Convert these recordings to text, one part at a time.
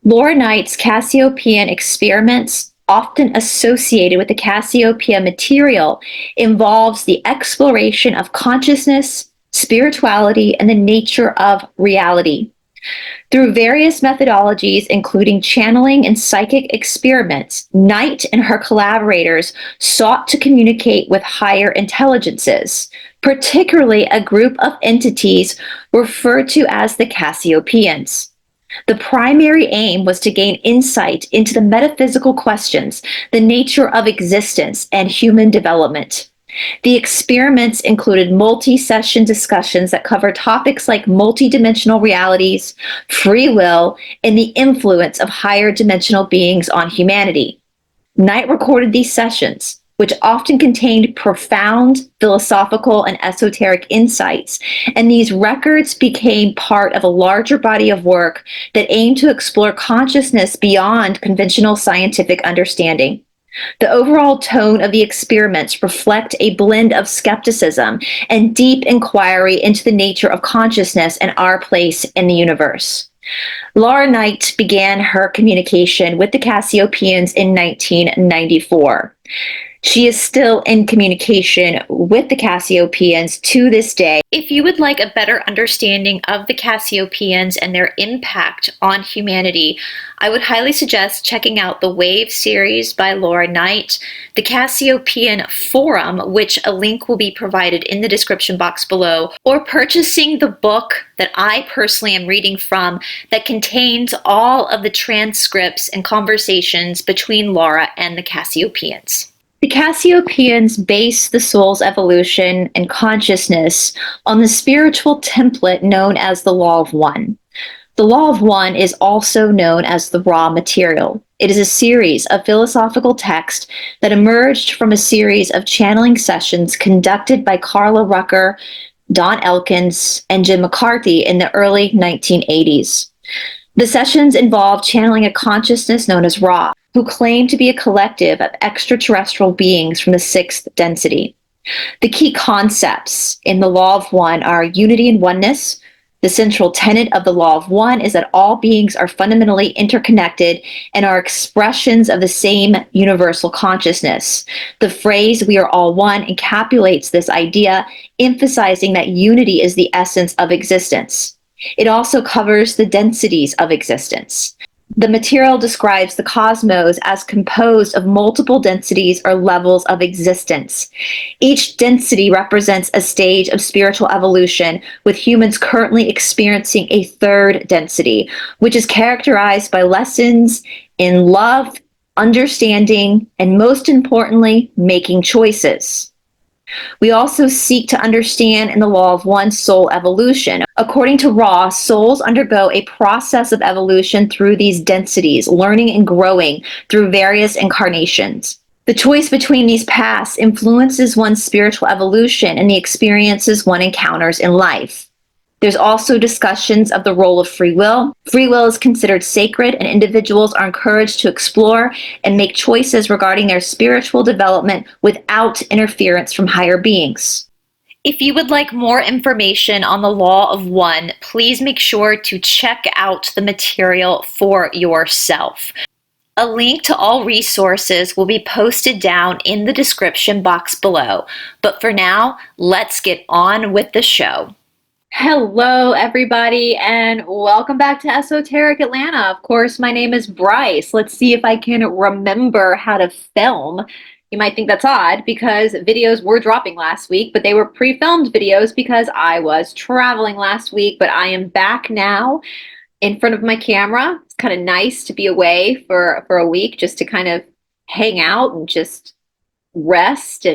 Laura Knight's Cassiopaean Experiments, often associated with the Cassiopeia material, involves the exploration of consciousness, spirituality, and the nature of reality. Through various methodologies, including channeling and psychic experiments, Knight and her collaborators sought to communicate with higher intelligences, particularly a group of entities referred to as the Cassiopaeans. The primary aim was to gain insight into the metaphysical questions, the nature of existence, and human development. The experiments included multi-session discussions that cover topics like multidimensional realities, free will, and the influence of higher dimensional beings on humanity. Knight recorded these sessions, which often contained profound philosophical and esoteric insights, and these records became part of a larger body of work that aimed to explore consciousness beyond conventional scientific understanding. The overall tone of the experiments reflect a blend of skepticism and deep inquiry into the nature of consciousness and our place in the universe. Laura Knight began her communication with the Cassiopaeans in 1994. She is still in communication with the Cassiopaeans to this day. If you would like a better understanding of the Cassiopaeans and their impact on humanity, I would highly suggest checking out the Wave series by Laura Knight, the Cassiopaean Forum, which a link will be provided in the description box below, or purchasing the book that I personally am reading from that contains all of the transcripts and conversations between Laura and the Cassiopaeans. The Cassiopaeans base the soul's evolution and consciousness on the spiritual template known as the Law of One. The Law of One is also known as the raw material. It is a series of philosophical texts that emerged from a series of channeling sessions conducted by Carla Rucker, Don Elkins, and Jim McCarthy in the early 1980s. The sessions involved channeling a consciousness known as Ra, who claimed to be a collective of extraterrestrial beings from the sixth density. The key concepts in the Law of One are unity and oneness. The central tenet of the Law of One is that all beings are fundamentally interconnected and are expressions of the same universal consciousness. The phrase, "we are all one," encapsulates this idea, emphasizing that unity is the essence of existence. It also covers the densities of existence. The material describes the cosmos as composed of multiple densities or levels of existence. Each density represents a stage of spiritual evolution, with humans currently experiencing a third density, which is characterized by lessons in love, understanding, and most importantly, making choices. We also seek to understand in the Law of One soul evolution. According to Ra, souls undergo a process of evolution through these densities, learning and growing through various incarnations. The choice between these paths influences one's spiritual evolution and the experiences one encounters in life. There's also discussions of the role of free will. Free will is considered sacred, and individuals are encouraged to explore and make choices regarding their spiritual development without interference from higher beings. If you would like more information on the Law of One, please make sure to check out the material for yourself. A link to all resources will be posted down in the description box below. But for now, let's get on with the show. Hello, everybody, and welcome back to Esoteric Atlanta. Of course, my name is Bryce. Let's see if I can remember how to film. You might think that's odd because videos were dropping last week, but they were pre-filmed videos because I was traveling last week, but I am back now in front of my camera. It's kind of nice to be away for a week just to kind of hang out and just rest,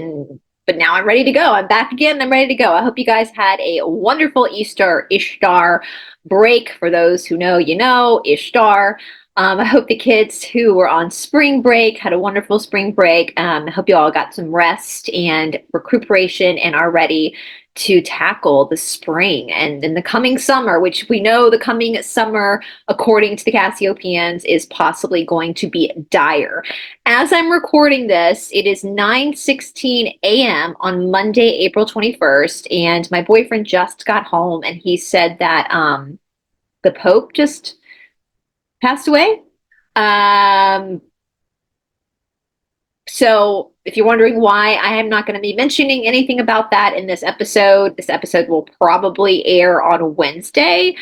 but now I'm ready to go. I'm back again. I'm ready to go. I hope you guys had a wonderful Ishtar break. For those who know, you know, Ishtar. I hope the kids who were on spring break had a wonderful spring break. I hope you all got some rest and recuperation and are ready to tackle the spring and then the coming summer, which we know the coming summer, according to the Cassiopaeans, is possibly going to be dire. As I'm recording this, it is 9:16 a.m. on Monday, April 21st, and my boyfriend just got home and he said that the Pope just passed away. So if you're wondering why, I am not going to be mentioning anything about that in this episode. This episode will probably air on Wednesday.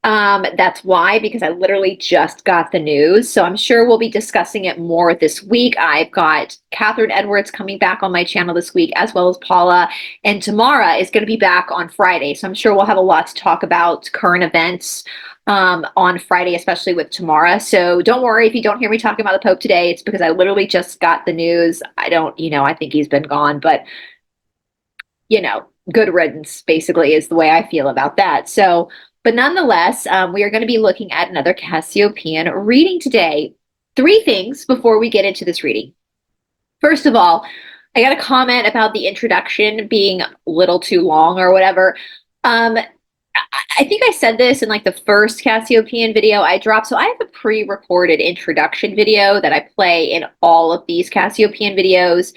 That's why, because I literally just got the news. So I'm sure we'll be discussing it more this week. I've got Catherine Edwards coming back on my channel this week, as well as Paula. And Tamara is going to be back on Friday. So I'm sure we'll have a lot to talk about, current events on Friday, especially with Tamara. So don't worry if you don't hear me talking about the Pope today. It's because I literally just got the news. I think he's been gone, but good riddance basically is the way I feel about that. So, but nonetheless, we are going to be looking at another Cassiopaean reading today. 3 things before we get into this reading. First of all, I got a comment about the introduction being a little too long or whatever. I think I said this in like the first Cassiopaean video I dropped. So I have a pre-recorded introduction video that I play in all of these Cassiopaean videos.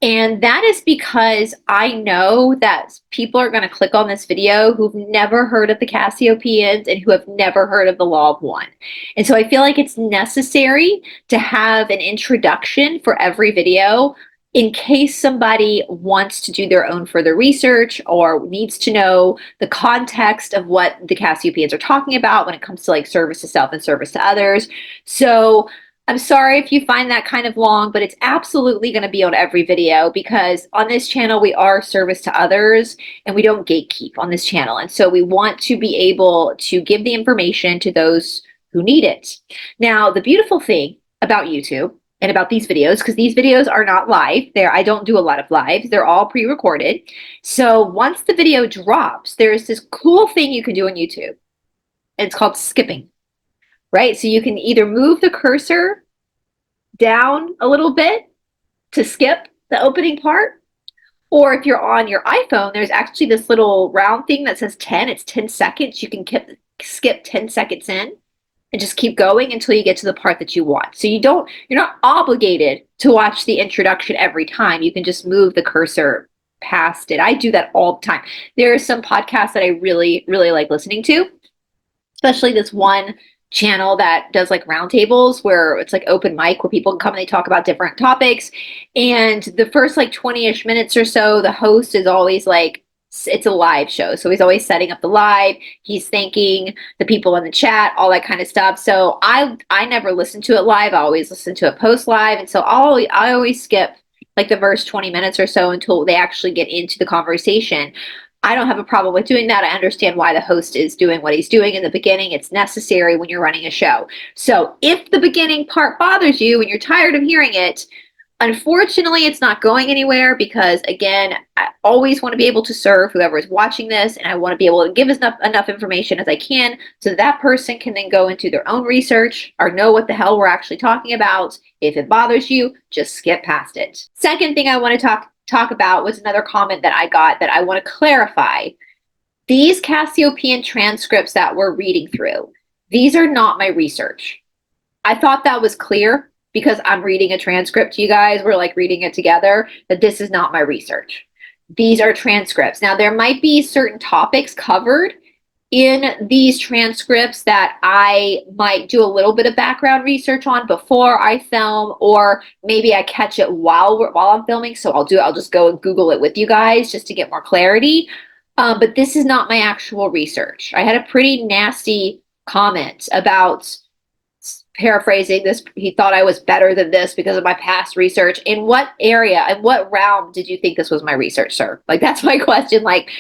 And that is because I know that people are going to click on this video who've never heard of the Cassiopaeans and who have never heard of the Law of One. And so I feel like it's necessary to have an introduction for every video in case somebody wants to do their own further research or needs to know the context of what the Cassiopaeans are talking about when it comes to like service to self and service to others. So I'm sorry if you find that kind of long, but it's absolutely going to be on every video because on this channel, we are service to others and we don't gatekeep on this channel. And so we want to be able to give the information to those who need it. Now, the beautiful thing about YouTube and about these videos, because these videos are not live. I don't do a lot of lives. They're all pre-recorded. So once the video drops, there's this cool thing you can do on YouTube. It's called skipping, right? So you can either move the cursor down a little bit to skip the opening part, or if you're on your iPhone, there's actually this little round thing that says 10. It's 10 seconds. You can skip 10 seconds in and just keep going until you get to the part that you want. So you're not obligated to watch the introduction every time. You can just move the cursor past it. I do that all the time. There are some podcasts that I really, really like listening to, especially this one channel that does like roundtables where it's like open mic where people can come and they talk about different topics. And the first like 20-ish minutes or so, the host is always like, it's a live show. So he's always setting up the live. He's thanking the people in the chat, all that kind of stuff. So I never listen to it live. I always listen to it post live. And so I always skip like the first 20 minutes or so until they actually get into the conversation. I don't have a problem with doing that. I understand why the host is doing what he's doing in the beginning. It's necessary when you're running a show. So if the beginning part bothers you and you're tired of hearing it, unfortunately, it's not going anywhere because, again, I always want to be able to serve whoever is watching this, and I want to be able to give enough information as I can so that person can then go into their own research or know what the hell we're actually talking about. If it bothers you, just skip past it. Second thing I want to talk about was another comment that I got that I want to clarify. These Cassiopaean transcripts that we're reading through, these are not my research. I thought that was clear because I'm reading a transcript to you guys. We're like reading it together, that this is not my research. These are transcripts. Now, there might be certain topics covered in these transcripts that I might do a little bit of background research on before I film, or maybe I catch it while I'm filming. So I'll just go and Google it with you guys just to get more clarity. But this is not my actual research. I had a pretty nasty comment about, paraphrasing this, he thought I was better than this because of my past research. In what area, in what realm did you think this was my research, sir? Like, that's my question. Like,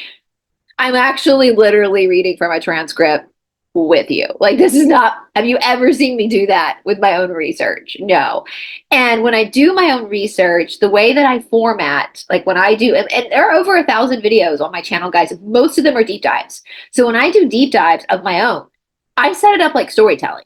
I'm actually literally reading from a transcript with you. Like, this is not, have you ever seen me do that with my own research? No. And when I do my own research, the way that I format, like when I do, and there are over 1,000 videos on my channel, guys, most of them are deep dives. So when I do deep dives of my own, I set it up like storytelling.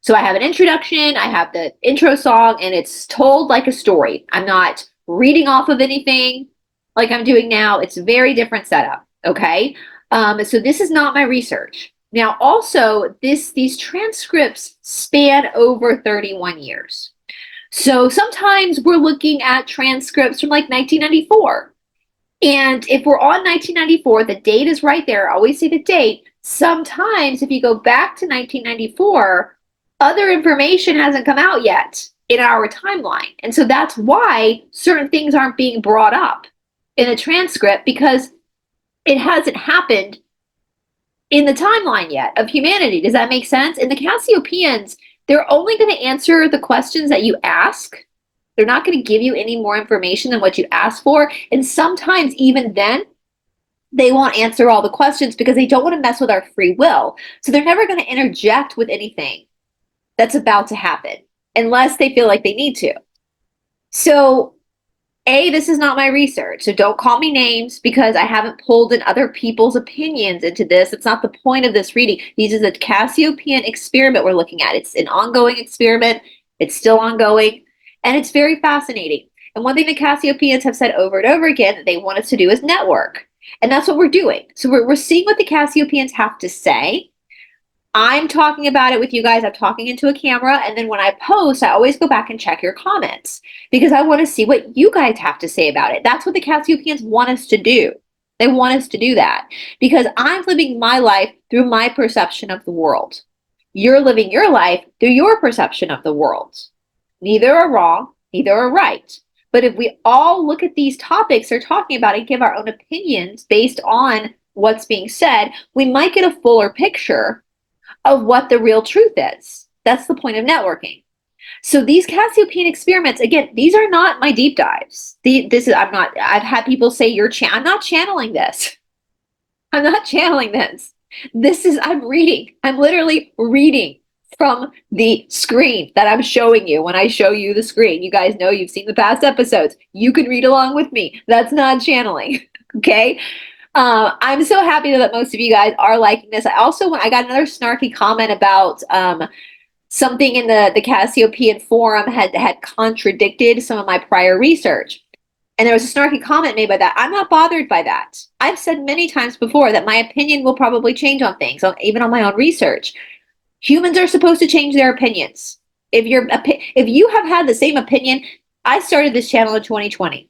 So I have an introduction, I have the intro song, and it's told like a story. I'm not reading off of anything like I'm doing now. It's a very different setup, okay? So this is not my research. Now, also, these transcripts span over 31 years. So sometimes we're looking at transcripts from like 1994. And if we're on 1994, the date is right there. I always say the date. Sometimes if you go back to 1994, other information hasn't come out yet in our timeline. And so that's why certain things aren't being brought up in the transcript, because it hasn't happened in the timeline yet of humanity. Does that make sense? And the Cassiopaeans, they're only going to answer the questions that you ask. They're not going to give you any more information than what you asked for. And sometimes even then, they won't answer all the questions because they don't want to mess with our free will. So they're never going to interject with anything that's about to happen unless they feel like they need to. So this is not my research, so don't call me names because I haven't pulled in other people's opinions into this. It's not the point of this reading. This is a Cassiopaean experiment we're looking at. It's an ongoing experiment. It's still ongoing, and it's very fascinating. And one thing the Cassiopaeans have said over and over again that they want us to do is network. And that's what we're doing. So we're seeing what the Cassiopaeans have to say. I'm talking about it with you guys. I'm talking into a camera. And then when I post, I always go back and check your comments because I want to see what you guys have to say about it. That's what the Cassiopaeans want us to do. They want us to do that because I'm living my life through my perception of the world. You're living your life through your perception of the world. Neither are wrong, neither are right. But if we all look at these topics they're talking about and give our own opinions based on what's being said, we might get a fuller picture of what the real truth is. That's the point of networking. So these Cassiopaean experiments, again, these are not my deep dives. I've had people say I'm not channeling this. I'm not channeling this. I'm reading. I'm literally reading from the screen that I'm showing you when I show you the screen. You guys know, you've seen the past episodes. You can read along with me. That's not channeling, okay? I'm so happy that most of you guys are liking this. I got another snarky comment about something in the Cassiopaean forum had contradicted some of my prior research. And there was a snarky comment made by that. I'm not bothered by that. I've said many times before that my opinion will probably change on things, even on my own research. Humans are supposed to change their opinions. If you have had the same opinion, I started this channel in 2020.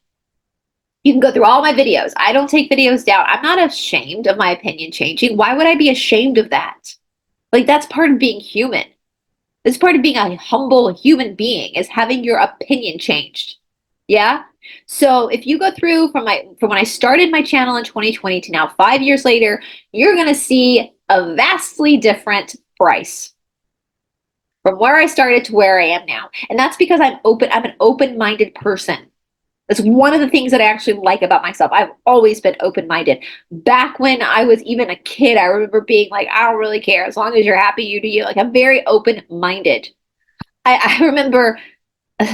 You can go through all my videos. I don't take videos down. I'm not ashamed of my opinion changing. Why would I be ashamed of that? Like, that's part of being human. It's part of being a humble human being, is having your opinion changed. Yeah? So if you go through from when I started my channel in 2020 to now 5 years later, you're going to see a vastly different Bryce from where I started to where I am now. And that's because I'm an open-minded person. That's one of the things that I actually like about myself. I've always been open-minded. Back when I was even a kid, I remember being like, I don't really care. As long as you're happy, you do you. Like, I'm very open-minded. I remember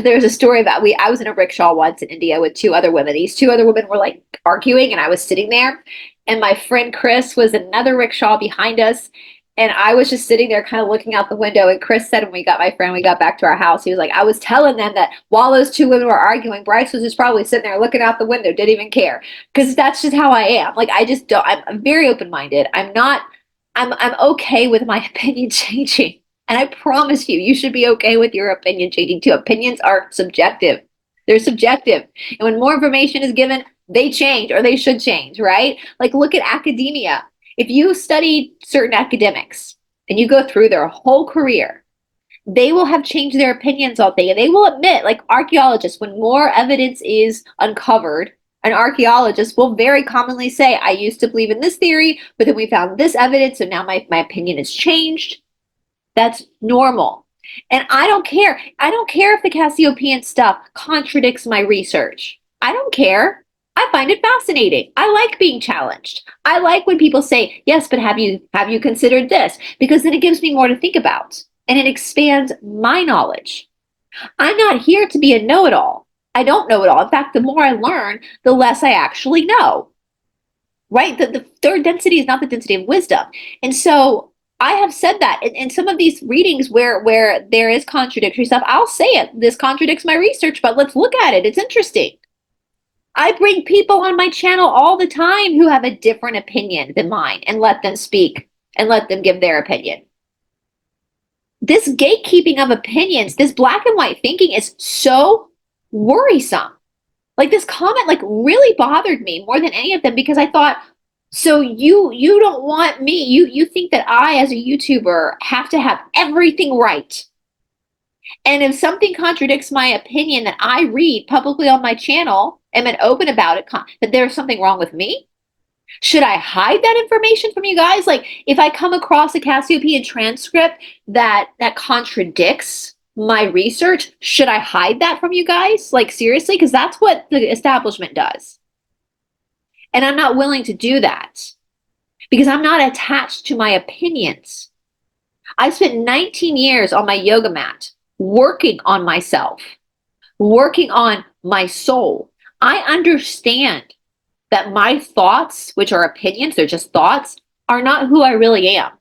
there was a story about I was in a rickshaw once in India with two other women. These two other women were like arguing, and I was sitting there. And my friend Chris was another rickshaw behind us. And I was just sitting there kind of looking out the window. And Chris said when we got back to our house, he was like, I was telling them that while those two women were arguing, Bryce was just probably sitting there looking out the window, didn't even care. Because that's just how I am. Like, I just don't, I'm very open-minded. I'm okay with my opinion changing. And I promise you should be okay with your opinion changing too. Opinions are subjective. They're subjective. And when more information is given, they change, or they should change, right? Like, look at academia. If you study certain academics and you go through their whole career, they will have changed their opinions all day. And they will admit, like archaeologists, when more evidence is uncovered, an archaeologist will very commonly say, I used to believe in this theory, but then we found this evidence, so now my opinion has changed. That's normal. And I don't care. I don't care if the Cassiopaean stuff contradicts my research. I don't care. I find it fascinating. I like being challenged. I like when people say, yes, but have you considered this? Because then it gives me more to think about and it expands my knowledge. I'm not here to be a know-it-all. I don't know it all. In fact, the more I learn, the less I actually know. Right? The third density is not the density of wisdom. And so I have said that in some of these readings where there is contradictory stuff, I'll say it. This contradicts my research, but let's look at it. It's interesting. I bring people on my channel all the time who have a different opinion than mine and let them speak and let them give their opinion. This gatekeeping of opinions, this black and white thinking is so worrisome. Like, this comment like really bothered me more than any of them because I thought, So you don't want me, you think that I as a YouTuber have to have everything right. And if something contradicts my opinion that I read publicly on my channel and been open about it, that there's something wrong with me? Should I hide that information from you guys? Like, if I come across a Cassiopaean transcript that contradicts my research, should I hide that from you guys? Like, seriously? Because that's what the establishment does. And I'm not willing to do that because I'm not attached to my opinions. I spent 19 years on my yoga mat working on myself, working on my soul. I understand that my thoughts, which are opinions, they're just thoughts, are not who I really am.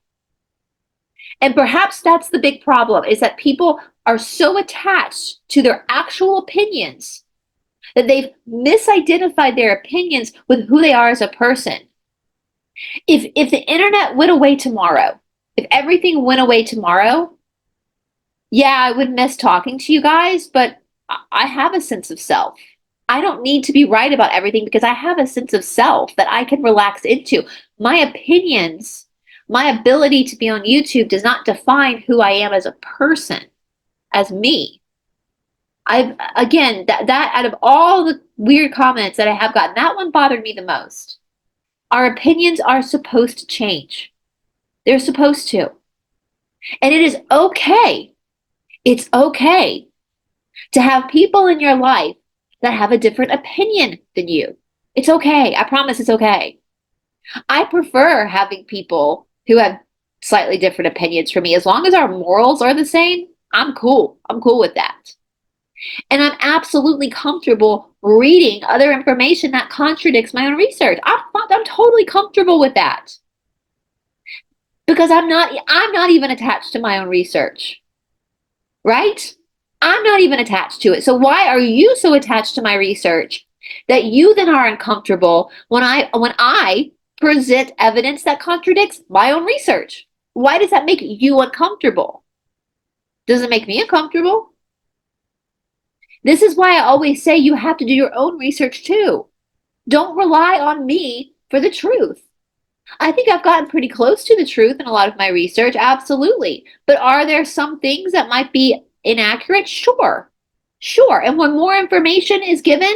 And perhaps that's the big problem, is that people are so attached to their actual opinions that they've misidentified their opinions with who they are as a person. If the internet went away tomorrow, if everything went away tomorrow, yeah, I would miss talking to you guys, but I have a sense of self. I don't need to be right about everything because I have a sense of self that I can relax into. My opinions, my ability to be on YouTube does not define who I am as a person, as me. Again, that out of all the weird comments that I have gotten, that one bothered me the most. Our opinions are supposed to change. They're supposed to. And it is okay. It's okay to have people in your life that have a different opinion than you. It's okay. I promise it's okay. I prefer having people who have slightly different opinions from me. As long as our morals are the same, I'm cool. I'm cool with that. And I'm absolutely comfortable reading other information that contradicts my own research. I'm totally comfortable with that. Because I'm not even attached to my own research. Right? I'm not even attached to it. So why are you so attached to my research that you then are uncomfortable when I present evidence that contradicts my own research? Why does that make you uncomfortable? Does it make me uncomfortable? This is why I always say you have to do your own research too. Don't rely on me for the truth. I think I've gotten pretty close to the truth in a lot of my research, absolutely. But are there some things that might be inaccurate? Sure. Sure. And when more information is given,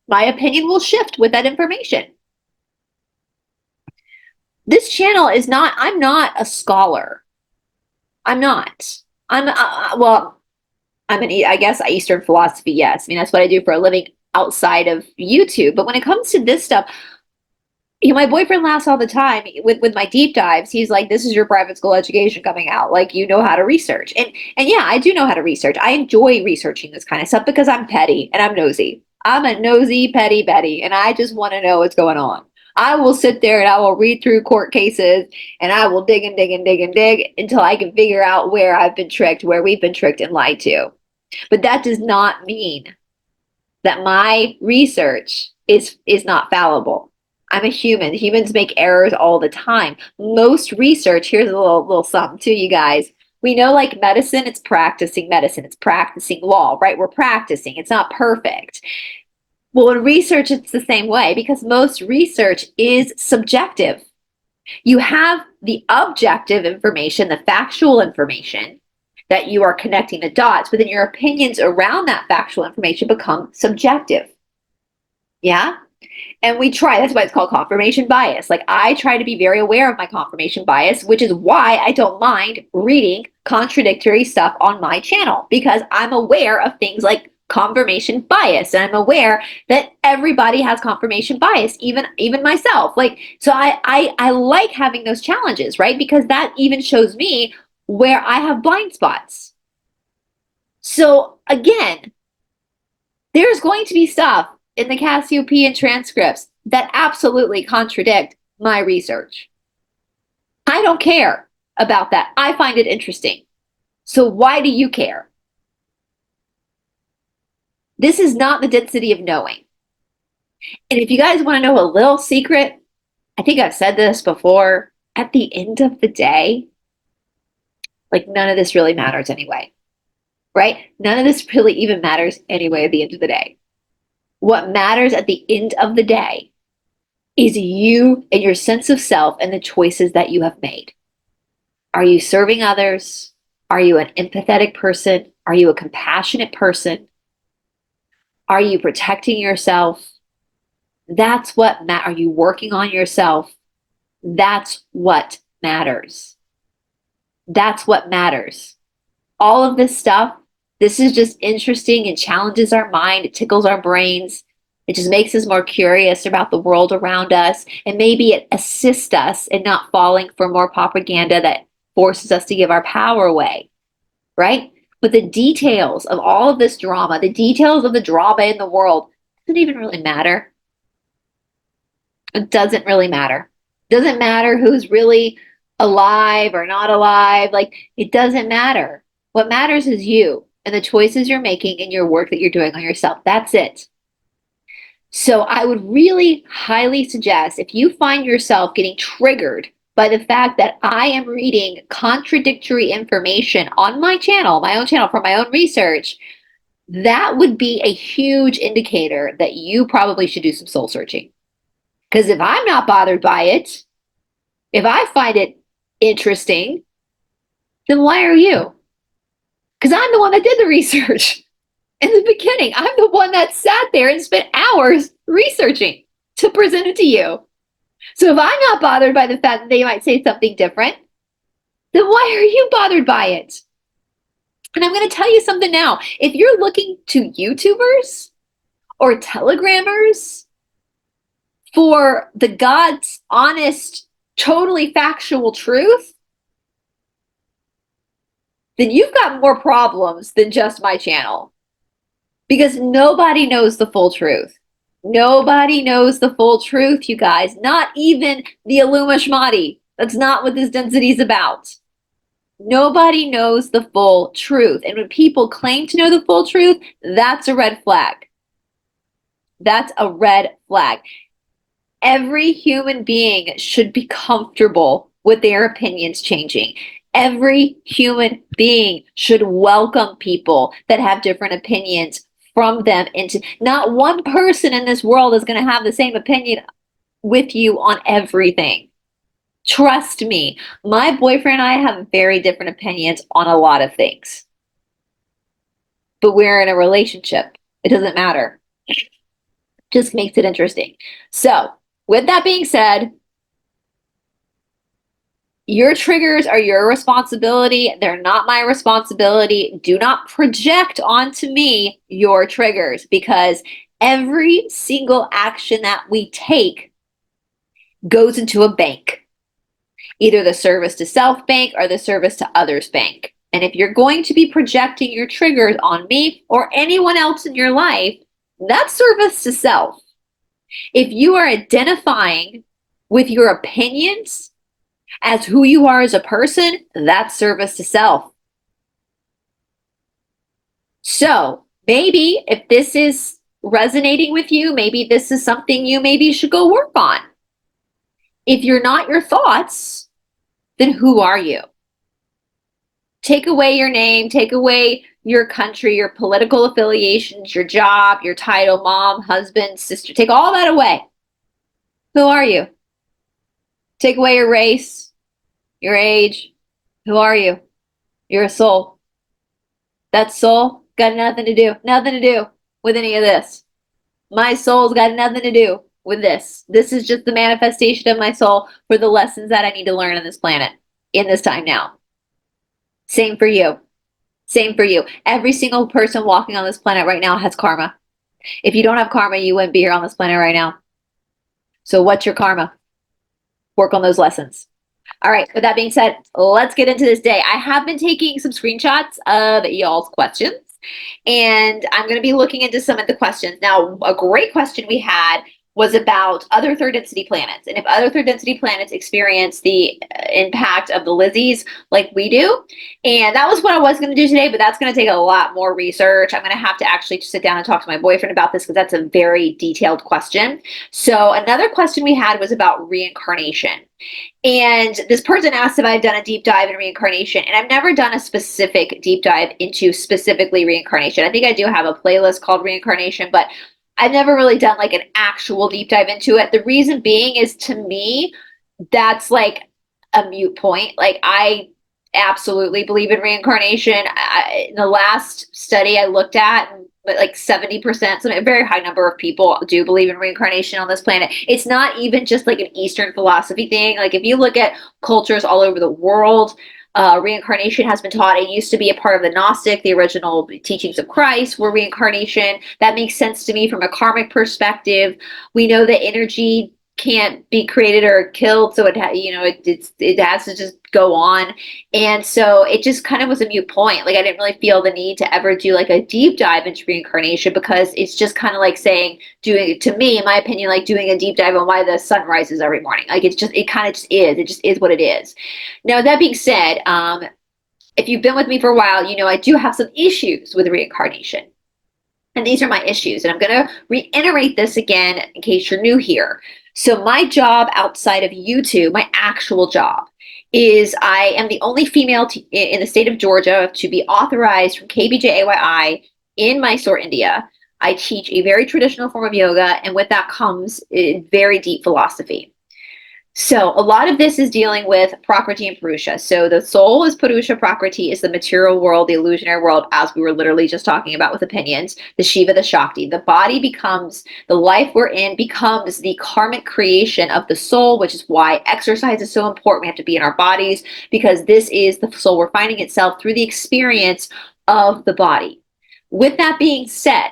my opinion will shift with that information. This channel is not, I'm not a scholar. I'm not. I guess Eastern philosophy, yes. I mean, that's what I do for a living outside of YouTube. But when it comes to this stuff, my boyfriend laughs all the time with my deep dives. He's like, this is your private school education coming out. Like, you know how to research. And yeah, I do know how to research. I enjoy researching this kind of stuff because I'm petty and I'm nosy. I'm a nosy, petty Betty, and I just want to know what's going on. I will sit there and I will read through court cases and I will dig and dig and dig and dig until I can figure out where I've been tricked, where we've been tricked and lied to. But that does not mean that my research is not fallible. I'm a human. Humans make errors all the time. Most research, here's a little something to you guys. We know, like medicine, it's practicing medicine. It's practicing law, right? We're practicing. It's not perfect. Well, in research, it's the same way because most research is subjective. You have the objective information, the factual information that you are connecting the dots, but then your opinions around that factual information become subjective. Yeah? And we try, that's why it's called confirmation bias. Like, I try to be very aware of my confirmation bias, which is why I don't mind reading contradictory stuff on my channel, because I'm aware of things like confirmation bias, and I'm aware that everybody has confirmation bias, even myself. Like, so I like having those challenges, right? Because that even shows me where I have blind spots. So again, there's going to be stuff in the Cassiopaean transcripts that absolutely contradict my research. I don't care about that. I find it interesting. So why do you care? This is not the density of knowing. And if you guys want to know a little secret, I think I've said this before, at the end of the day, like, none of this really matters anyway, right? None of this really even matters anyway at the end of the day. What matters at the end of the day is you and your sense of self and the choices that you have made. Are you serving others? Are you an empathetic person? Are you a compassionate person? Are you protecting yourself? That's what are you working on yourself? That's what matters. That's what matters. All of this stuff, this is just interesting and challenges our mind. It tickles our brains. It just makes us more curious about the world around us. And maybe it assists us in not falling for more propaganda that forces us to give our power away, right? But the details of all of this drama, the details of the drama in the world, doesn't even really matter. It doesn't really matter. It doesn't matter who's really alive or not alive. Like, it doesn't matter. What matters is you and the choices you're making and your work that you're doing on yourself. That's it. So I would really highly suggest, if you find yourself getting triggered by the fact that I am reading contradictory information on my channel, my own channel, from my own research, that would be a huge indicator that you probably should do some soul searching. Because if I'm not bothered by it, if I find it interesting, then why are you? Because I'm the one that did the research in the beginning. I'm the one that sat there and spent hours researching to present it to you. So if I'm not bothered by the fact that they might say something different, then why are you bothered by it? And I'm going to tell you something now. If you're looking to YouTubers or Telegrammers for the God's honest, totally factual truth, then you've got more problems than just my channel. Because nobody knows the full truth. Nobody knows the full truth, you guys. Not even the Illumashmati. That's not what this density is about. Nobody knows the full truth. And when people claim to know the full truth, that's a red flag. That's a red flag. Every human being should be comfortable with their opinions changing. Every human being should welcome people that have different opinions from them into. Not one person in this world is going to have the same opinion with you on everything. Trust me, my boyfriend and I have very different opinions on a lot of things. But we're in a relationship. It doesn't matter. Just makes it interesting. So, with that being said, your triggers are your responsibility. They're not my responsibility. Do not project onto me your triggers, because every single action that we take goes into a bank. Either the service to self bank or the service to others bank. And if you're going to be projecting your triggers on me or anyone else in your life, that's service to self. If you are identifying with your opinions as who you are as a person, that's service to self. So maybe if this is resonating with you, maybe this is something you maybe should go work on. If you're not your thoughts, then who are you? Take away your name, take away your country, your political affiliations, your job, your title, mom, husband, sister. Take all that away. Who are you? Take away your race, your age. Who are you? You're a soul. That soul got nothing to do with any of this. My soul's got nothing to do with this. This is just the manifestation of my soul for the lessons that I need to learn on this planet in this time now. Same for you. Same for you. Every single person walking on this planet right now has karma. If you don't have karma, you wouldn't be here on this planet right now. So what's your karma? Work on those lessons. All right, with that being said, let's get into this day. I have been taking some screenshots of y'all's questions, and I'm going to be looking into some of the questions. Now, a great question we had was about other third density planets, and if other third density planets experience the impact of the Lizzies like we do. And that was what I was going to do today, but that's going to take a lot more research. I'm going to have to actually sit down and talk to my boyfriend about this, because that's a very detailed question. So another question we had was about reincarnation. And this person asked if I've done a deep dive in reincarnation, and I've never done a specific deep dive into specifically reincarnation. I think I do have a playlist called Reincarnation, but I've never really done like an actual deep dive into it. The reason being is, to me, that's like a mute point. Like, I absolutely believe in reincarnation. In the last study I looked at, but like 70%, so a very high number of people do believe in reincarnation on this planet. It's not even just like an Eastern philosophy thing. Like, if you look at cultures all over the world, reincarnation has been taught. It used to be a part of the Gnostic, the original teachings of Christ were reincarnation. That makes sense to me from a karmic perspective. We know that energy can't be created or killed, so it has to just go on. And so it just kind of was a mute point. Like, I didn't really feel the need to ever do like a deep dive into reincarnation, because it's just kind of like saying, doing, to me, in my opinion, like doing a deep dive on why the sun rises every morning. Like, it kind of just is. It just is what it is. Now, that being said, if you've been with me for a while, you know I do have some issues with reincarnation. And these are my issues. And I'm going to reiterate this again in case you're new here. So my job outside of YouTube, my actual job, is I am the only female in the state of Georgia to be authorized from KBJAYI in Mysore, India. I teach a very traditional form of yoga, and with that comes very deep philosophy. So a lot of this is dealing with Prakriti and Purusha. So the soul is Purusha, Prakriti is the material world, the illusionary world, as we were literally just talking about with opinions, the Shiva, the Shakti. The body becomes, the life we're in becomes the karmic creation of the soul, which is why exercise is so important. We have to be in our bodies, because this is the soul we're finding itself through the experience of the body. With that being said,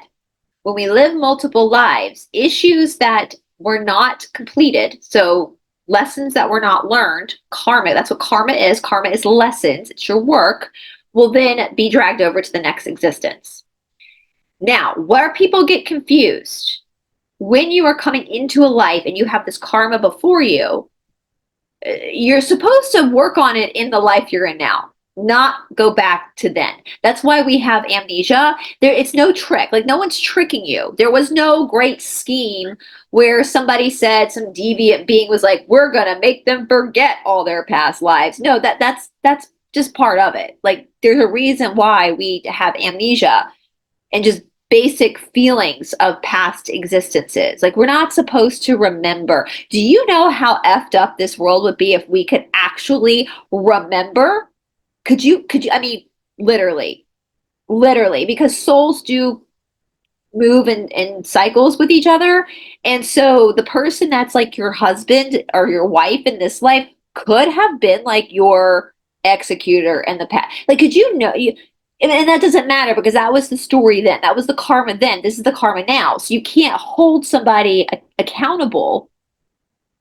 when we live multiple lives, issues that were not completed, so lessons that were not learned, karma, that's what karma is. Karma is lessons, it's your work, will then be dragged over to the next existence. Now, where people get confused, when you are coming into a life and you have this karma before you, you're supposed to work on it in the life you're in now, not go back to then. That's why we have amnesia. It's no trick. Like, no one's tricking you. There was no great scheme where somebody said, some deviant being was like, we're gonna make them forget all their past lives. No, that's just part of it. Like, there's a reason why we have amnesia and just basic feelings of past existences. Like, we're not supposed to remember. Do you know how effed up this world would be if we could actually remember? Could you, I mean, literally, because souls do move in cycles with each other. And so the person that's like your husband or your wife in this life could have been like your executor in the past. Like, could you know, and that doesn't matter, because that was the story then. That was the karma then. This is the karma now. So you can't hold somebody accountable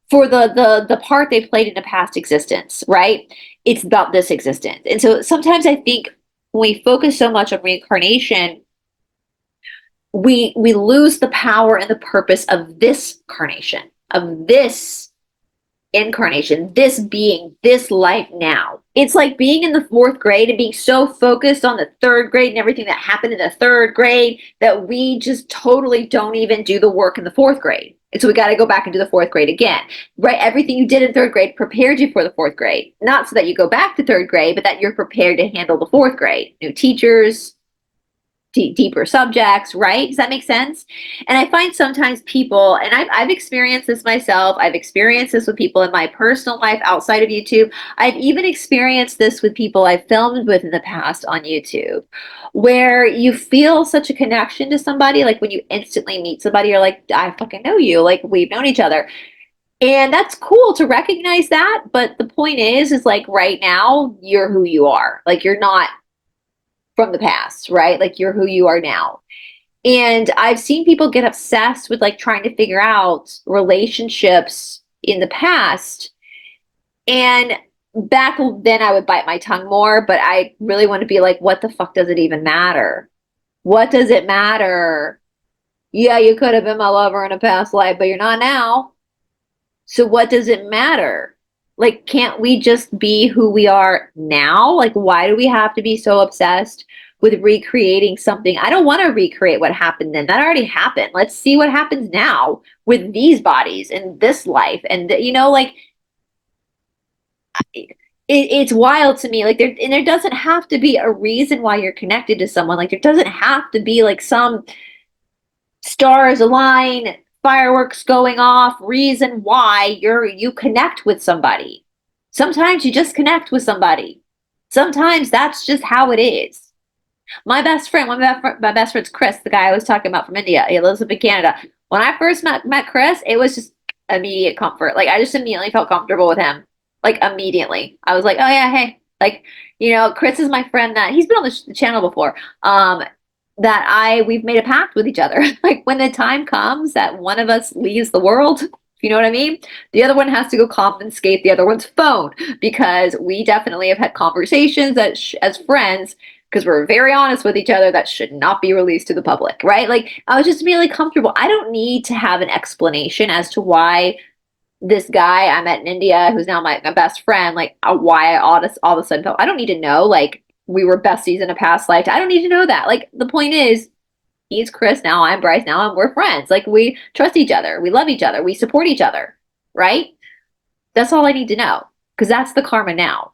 for the part they played in a past existence, right? It's about this existence. And so sometimes I think when we focus so much on reincarnation, we lose the power and the purpose of this carnation, of this incarnation, this being, this life now. It's like being in the fourth grade and being so focused on the third grade and everything that happened in the third grade that we just totally don't even do the work in the fourth grade. And so we got to go back and do the fourth grade again, right? Everything you did in third grade prepared you for the fourth grade, not so that you go back to third grade, but that you're prepared to handle the fourth grade. New teachers, deeper subjects, right? Does that make sense? And I find sometimes people, and I've experienced this myself, I've experienced this with people in my personal life outside of YouTube. I've even experienced this with people I've filmed with in the past on YouTube, where you feel such a connection to somebody. Like, when you instantly meet somebody, you're like, I fucking know you, like, we've known each other. And that's cool to recognize that. But the point is like, right now, you're who you are. Like, you're not from the past, right? Like, you're who you are now. And I've seen people get obsessed with like trying to figure out relationships in the past. And back then I would bite my tongue more, but I really want to be like, what the fuck does it even matter? What does it matter? Yeah, you could have been my lover in a past life, but you're not now. So what does it matter? Like, can't we just be who we are now? Like, why do we have to be so obsessed with recreating something? I don't want to recreate what happened then. That already happened. Let's see what happens now with these bodies and this life. And, like, it's wild to me. Like, there doesn't have to be a reason why you're connected to someone. Like, there doesn't have to be like some stars align, fireworks going off, reason why you connect with somebody. Sometimes you just connect with somebody. Sometimes that's just how it is. My best friend, my best friend's Chris, the guy I was talking about from India. He lives up in Canada. When I first met Chris, it was just immediate comfort. Like I just immediately felt comfortable with him. Like immediately. I was like, oh yeah, hey. Like, Chris is my friend that he's been on the channel before. We've made a pact with each other. Like when the time comes that one of us leaves the world, if you know what I mean, the other one has to go confiscate the other one's phone, because we definitely have had conversations that as friends, because we're very honest with each other, that should not be released to the public, right? Like I was just really comfortable. I don't need to have an explanation as to why this guy I met in India, who's now my best friend, like why I all of a sudden felt, I don't need to know, like we were besties in a past life. I don't need to know that. Like the point is, he's Chris now, I'm Bryce now, and we're friends. Like we trust each other, we love each other, we support each other, right? That's all I need to know, because that's the karma now.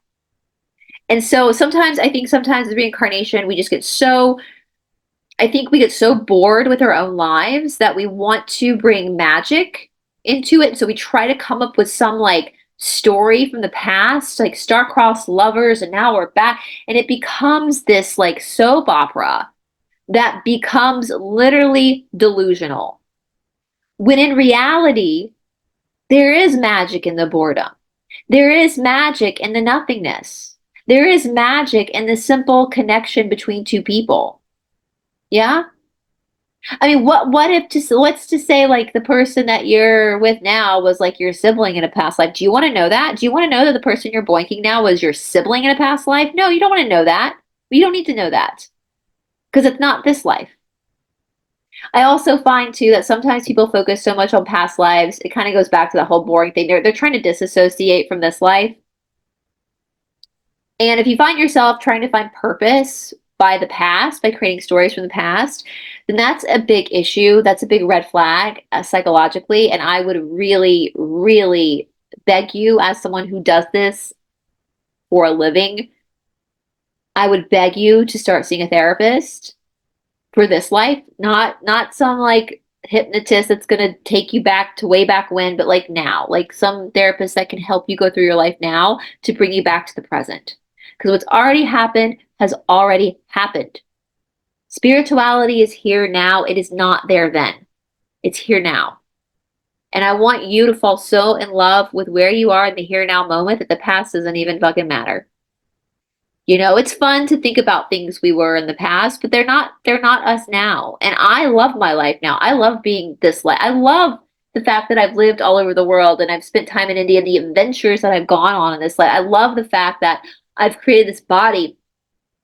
And so I think sometimes the reincarnation, we just get so, I think we get so bored with our own lives that we want to bring magic into it. So we try to come up with some like story from the past, like star-crossed lovers, and now we're back. And it becomes this like soap opera that becomes literally delusional. When in reality, there is magic in the boredom. There is magic in the nothingness. There is magic in the simple connection between two people. Yeah? I mean, what's to say like the person that you're with now was like your sibling in a past life? Do you want to know that? Do you want to know that the person you're boinking now was your sibling in a past life? No, you don't want to know that. You don't need to know that, because it's not this life. I also find too that sometimes people focus so much on past lives, it kind of goes back to the whole boring thing. They're trying to disassociate from this life. And if you find yourself trying to find purpose by the past, by creating stories from the past, then that's a big issue. That's a big red flag psychologically. And I would really, really beg you, as someone who does this for a living, I would beg you to start seeing a therapist for this life, not some like hypnotist that's going to take you back to way back when, but like now, like some therapist that can help you go through your life now to bring you back to the present. Because what's already happened has already happened. Spirituality is here now. It is not there then. It's here now. And I want you to fall so in love with where you are in the here now moment that the past doesn't even fucking matter. It's fun to think about things we were in the past, but they're not us now. And I love my life now. I love being this life. I love the fact that I've lived all over the world and I've spent time in India and the adventures that I've gone on in this life. I love the fact that I've created this body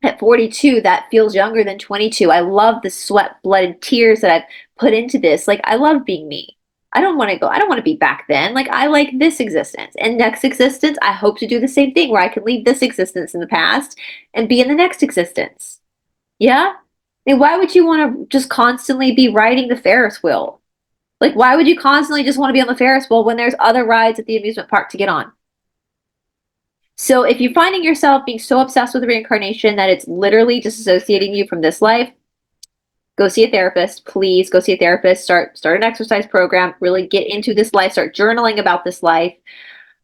at 42 that feels younger than 22. I love the sweat, blood, and tears that I've put into this. Like, I love being me. I don't want to be back then. Like, I like this existence. And next existence, I hope to do the same thing where I can leave this existence in the past and be in the next existence. Yeah? I mean, why would you want to just constantly be riding the Ferris wheel? Like, why would you constantly just want to be on the Ferris wheel when there's other rides at the amusement park to get on? So if you're finding yourself being so obsessed with reincarnation that it's literally disassociating you from this life, go see a therapist. Please go see a therapist. Start an exercise program. Really get into this life. Start journaling about this life.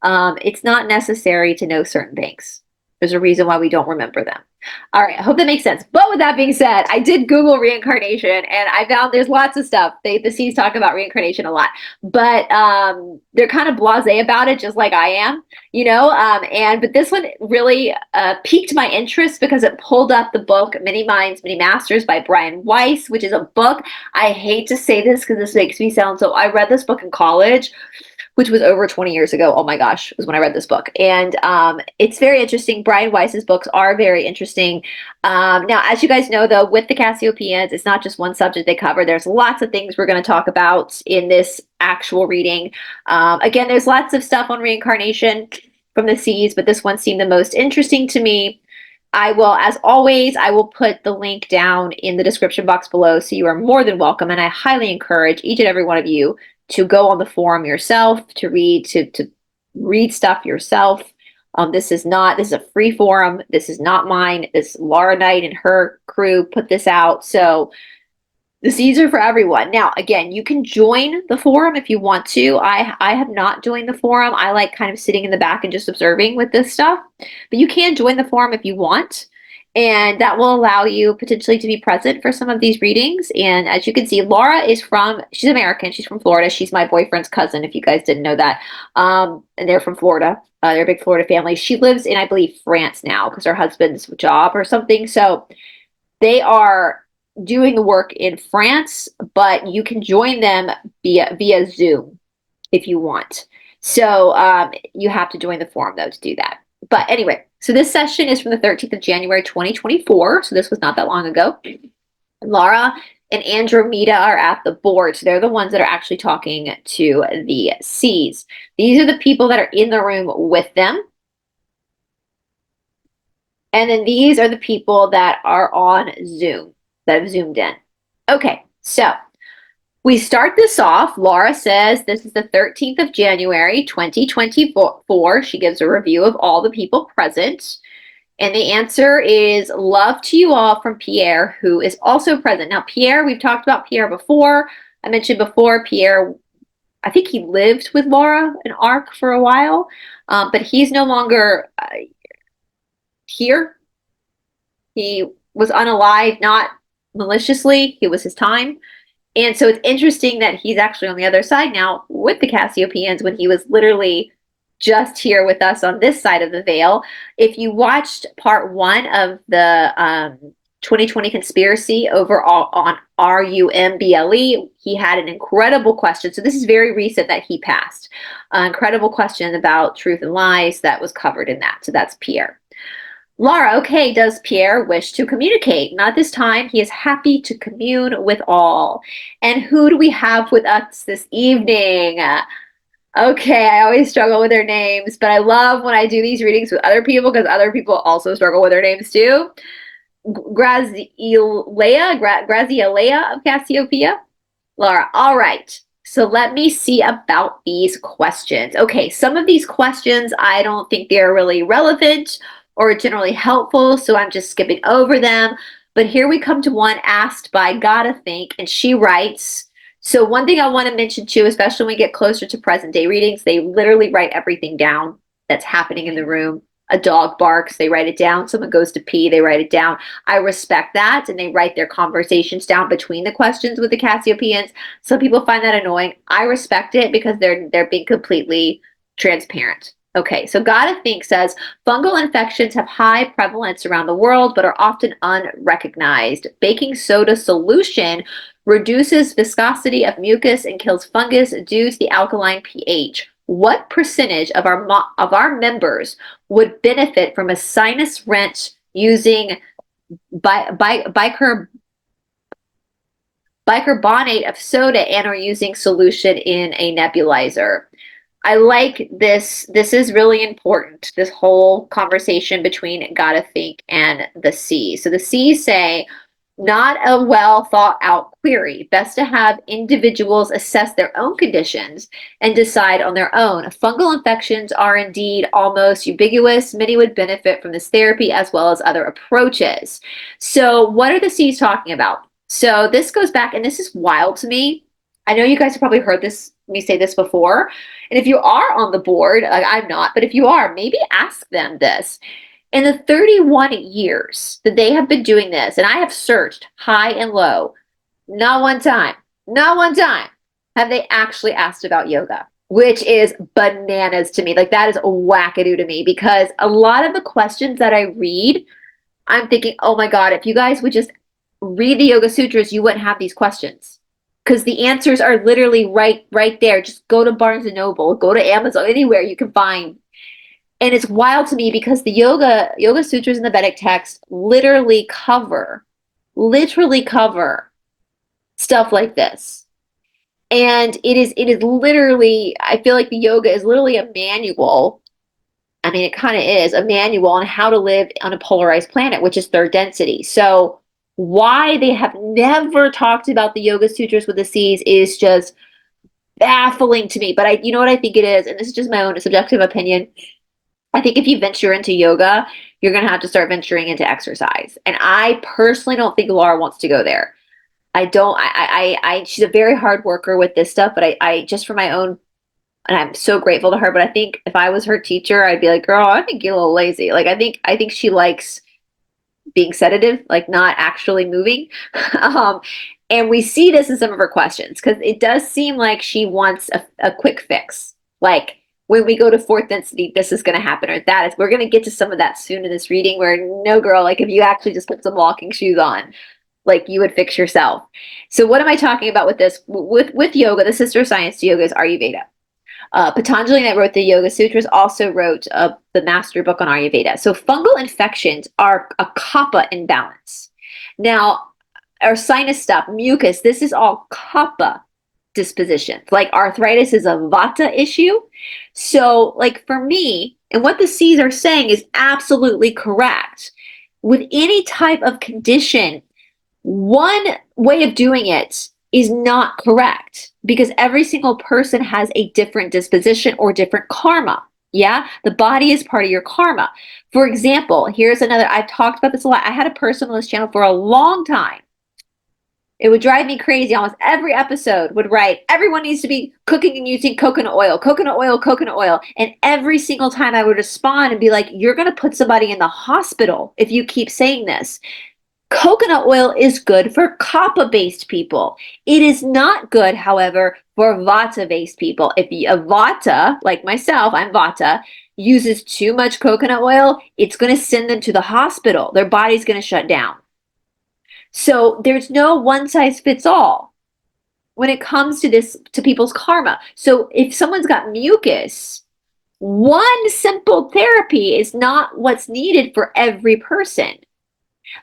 It's not necessary to know certain things. There's a reason why we don't remember them. All right, I hope that makes sense. But with that being said, I did Google reincarnation and I found there's lots of stuff. The C's talk about reincarnation a lot, but they're kind of blasé about it, just like I am, but this one really piqued my interest because it pulled up the book Many Minds, Many Masters by Brian Weiss, which is a book. I hate to say this because this makes me sound so, I read this book in college, which was over 20 years ago. Oh my gosh, was when I read this book. And it's very interesting. Brian Weiss's books are very interesting. Now, as you guys know, though, with the Cassiopaeans, it's not just one subject they cover. There's lots of things we're going to talk about in this actual reading. Again, there's lots of stuff on reincarnation from the C's, but this one seemed the most interesting to me. I will, as always, I will put the link down in the description box below, so you are more than welcome. And I highly encourage each and every one of you to go on the forum yourself, to read stuff yourself. This is a free forum. This is not mine. This Laura Knight and her crew put this out. So The seeds are for everyone. Now, again, you can join the forum if you want to. I have not joined the forum. I like kind of sitting in the back and just observing with this stuff. But you can join the forum if you want. And that will allow you potentially to be present for some of these readings. And as you can see, Laura she's American. She's from Florida. She's my boyfriend's cousin, if you guys didn't know that. And they're from Florida. They're a big Florida family. She lives in, I believe, France now because her husband's job or something. So they are doing the work in France, but you can join them via Zoom if you want. So you have to join the forum though to do that. But anyway, so this session is from the 13th of January 2024. So this was not that long ago. Laura and Andromeda are at the board. So they're the ones that are actually talking to the C's. These are the people that are in the room with them. And then these are the people that are on Zoom, that have zoomed in. Okay, so we start this off. Laura says this is the 13th of January, 2024. She gives a review of all the people present. And the answer is love to you all from Pierre, who is also present. Now, Pierre, we've talked about Pierre before. I mentioned before, Pierre, I think he lived with Laura in ARC for a while, but he's no longer here. He was unalive, not maliciously. It was his time. And so it's interesting that he's actually on the other side now with the Cassiopaeans when he was literally just here with us on this side of the veil. If you watched part 1 of the 2020 conspiracy over on RUMBLE, he had an incredible question. So this is very recent that he passed. An incredible question about truth and lies that was covered in that. So that's Pierre. Laura, okay, does Pierre wish to communicate? Not this time. He is happy to commune with all. And who do we have with us this evening? Okay, I always struggle with their names, but I love when I do these readings with other people because other people also struggle with their names too. Grazielea of Cassiopeia. Laura, all right. So let me see about these questions. Okay, some of these questions I don't think they're really relevant or generally helpful, so I'm just skipping over them. But here we come to one asked by Gotta Think, and she writes, so one thing I want to mention too, especially when we get closer to present day readings, they literally write everything down that's happening in the room. A dog barks, they write it down. Someone goes to pee, they write it down. I respect that, and they write their conversations down between the questions with the Cassiopaeans. Some people find that annoying. I respect it because they're being completely transparent. Okay, so Gotta Think says, fungal infections have high prevalence around the world, but are often unrecognized. Baking soda solution reduces viscosity of mucus and kills fungus due to the alkaline pH. What percentage of our members would benefit from a sinus rinse using bicarbonate of soda and or using solution in a nebulizer? I like this. This is really important, this whole conversation between Gotta Think and the C's. So the C's say, not a well thought out query. Best to have individuals assess their own conditions and decide on their own. Fungal infections are indeed almost ubiquitous. Many would benefit from this therapy as well as other approaches. So what are the C's talking about? So this goes back, and this is wild to me. I know you guys have probably heard me say this before. And if you are on the board, like I'm not, but if you are, maybe ask them this. In the 31 years that they have been doing this, and I have searched high and low, not one time have they actually asked about yoga, which is bananas to me. Like that is a wackadoo to me because a lot of the questions that I read, I'm thinking, oh my God, if you guys would just read the Yoga Sutras, you wouldn't have these questions. Because the answers are literally right there. Just go to Barnes and Noble, go to Amazon, anywhere you can find. And it's wild to me because the Yoga Sutras in the Vedic text literally cover stuff like this. And it is literally, I feel like the yoga is literally a manual. I mean, it kind of is a manual on how to live on a polarized planet, which is third density. So why they have never talked about the Yoga Sutras with the C's is just baffling to me. But you know what I think it is, and this is just my own subjective opinion. I think if you venture into yoga, you're going to have to start venturing into exercise. And I personally don't think Laura wants to go there. she's a very hard worker with this stuff, but I just for my own, and I'm so grateful to her, but I think if I was her teacher, I'd be like, girl, I think you're a little lazy. Like, I think she likes being sedative, like not actually moving. um, and we see this in some of her questions because it does seem like she wants a quick fix. Like, when we go to fourth density, this is going to happen, or that is. We're going to get to some of that soon in this reading. Where no, girl, like if you actually just put some walking shoes on, like you would fix yourself. So what am I talking about with this? With yoga, the sister science to yoga is Ayurveda. Patanjali, that wrote the Yoga Sutras, also wrote the master book on Ayurveda. So fungal infections are a kapha imbalance. Now, our sinus stuff, mucus, this is all kapha dispositions. Like arthritis is a vata issue. So, like for me, and what the C's are saying is absolutely correct. With any type of condition, one way of doing it is not correct because every single person has a different disposition or different karma. Yeah, the body is part of your karma. For example, here's another, I've talked about this a lot. I had a person on this channel for a long time. It would drive me crazy. Almost every episode would write, everyone needs to be cooking and using coconut oil, coconut oil, coconut oil. And every single time I would respond and be like, you're going to put somebody in the hospital if you keep saying this. Coconut oil is good for kapha-based people. It is not good, however, for vata-based people. If a vata, like myself, I'm vata, uses too much coconut oil, it's going to send them to the hospital. Their body's going to shut down. So there's no one size fits all when it comes to this, to people's karma. So if someone's got mucus, one simple therapy is not what's needed for every person.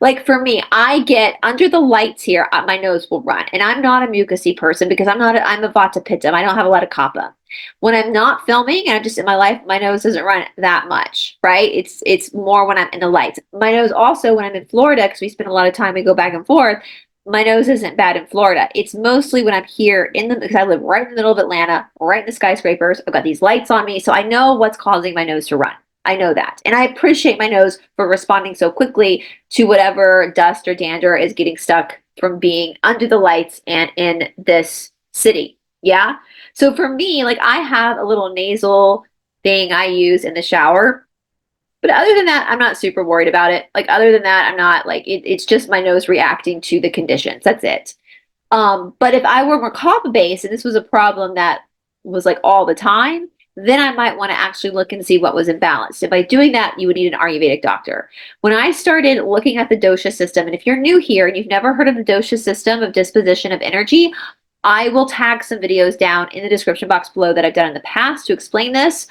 Like for me, I get under the lights here, my nose will run. And I'm not a mucusy person because I'm a vata pittam. I don't have a lot of kapha. When I'm not filming and I'm just in my life, my nose doesn't run that much, right? It's more when I'm in the lights. My nose also when I'm in Florida, because we spend a lot of time, we go back and forth. My nose isn't bad in Florida. It's mostly when I'm here because I live right in the middle of Atlanta, right in the skyscrapers. I've got these lights on me, so I know what's causing my nose to run. I know that. And I appreciate my nose for responding so quickly to whatever dust or dander is getting stuck from being under the lights and in this city. Yeah. So for me, like I have a little nasal thing I use in the shower. But other than that, I'm not super worried about it. Like other than that, I'm not like it's just my nose reacting to the conditions. That's it. But if I were more kapha based and this was a problem that was like all the time, then I might want to actually look and see what was imbalanced. And by doing that, you would need an Ayurvedic doctor. When I started looking at the dosha system, and if you're new here and you've never heard of the dosha system of disposition of energy, I will tag some videos down in the description box below that I've done in the past to explain this.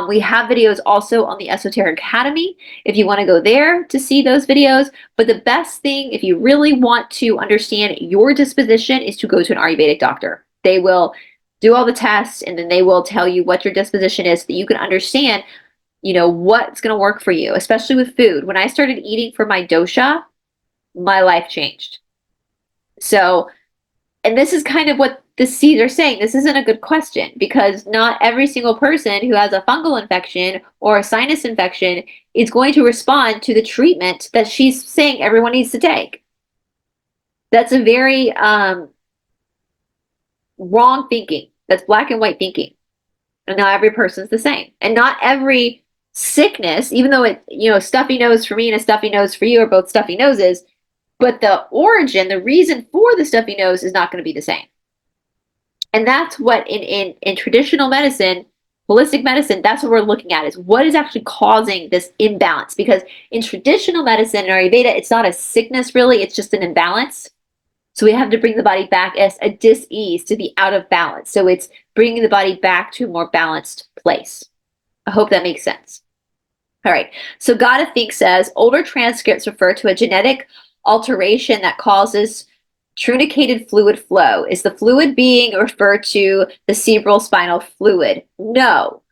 We have videos also on the Esoteric Academy if you want to go there to see those videos. But the best thing, if you really want to understand your disposition, is to go to an Ayurvedic doctor. They will do all the tests and then they will tell you what your disposition is so that you can understand, what's going to work for you, especially with food. When I started eating for my dosha, my life changed. So, and this is kind of what the C's are saying. This isn't a good question because not every single person who has a fungal infection or a sinus infection is going to respond to the treatment that she's saying everyone needs to take. That's a very wrong thinking. That's black and white thinking. And not every person's the same. And not every sickness, even though stuffy nose for me and a stuffy nose for you are both stuffy noses, but the origin, the reason for the stuffy nose is not going to be the same. And that's what in traditional medicine, holistic medicine, that's what we're looking at is what is actually causing this imbalance. Because in traditional medicine, in Ayurveda, it's not a sickness really, it's just an imbalance. So we have to bring the body back as a dis-ease, to be out of balance. So it's bringing the body back to a more balanced place. I hope that makes sense. All right. So Gotta Think says, older transcripts refer to a genetic alteration that causes truncated fluid flow. Is the fluid being referred to the cerebral spinal fluid? No.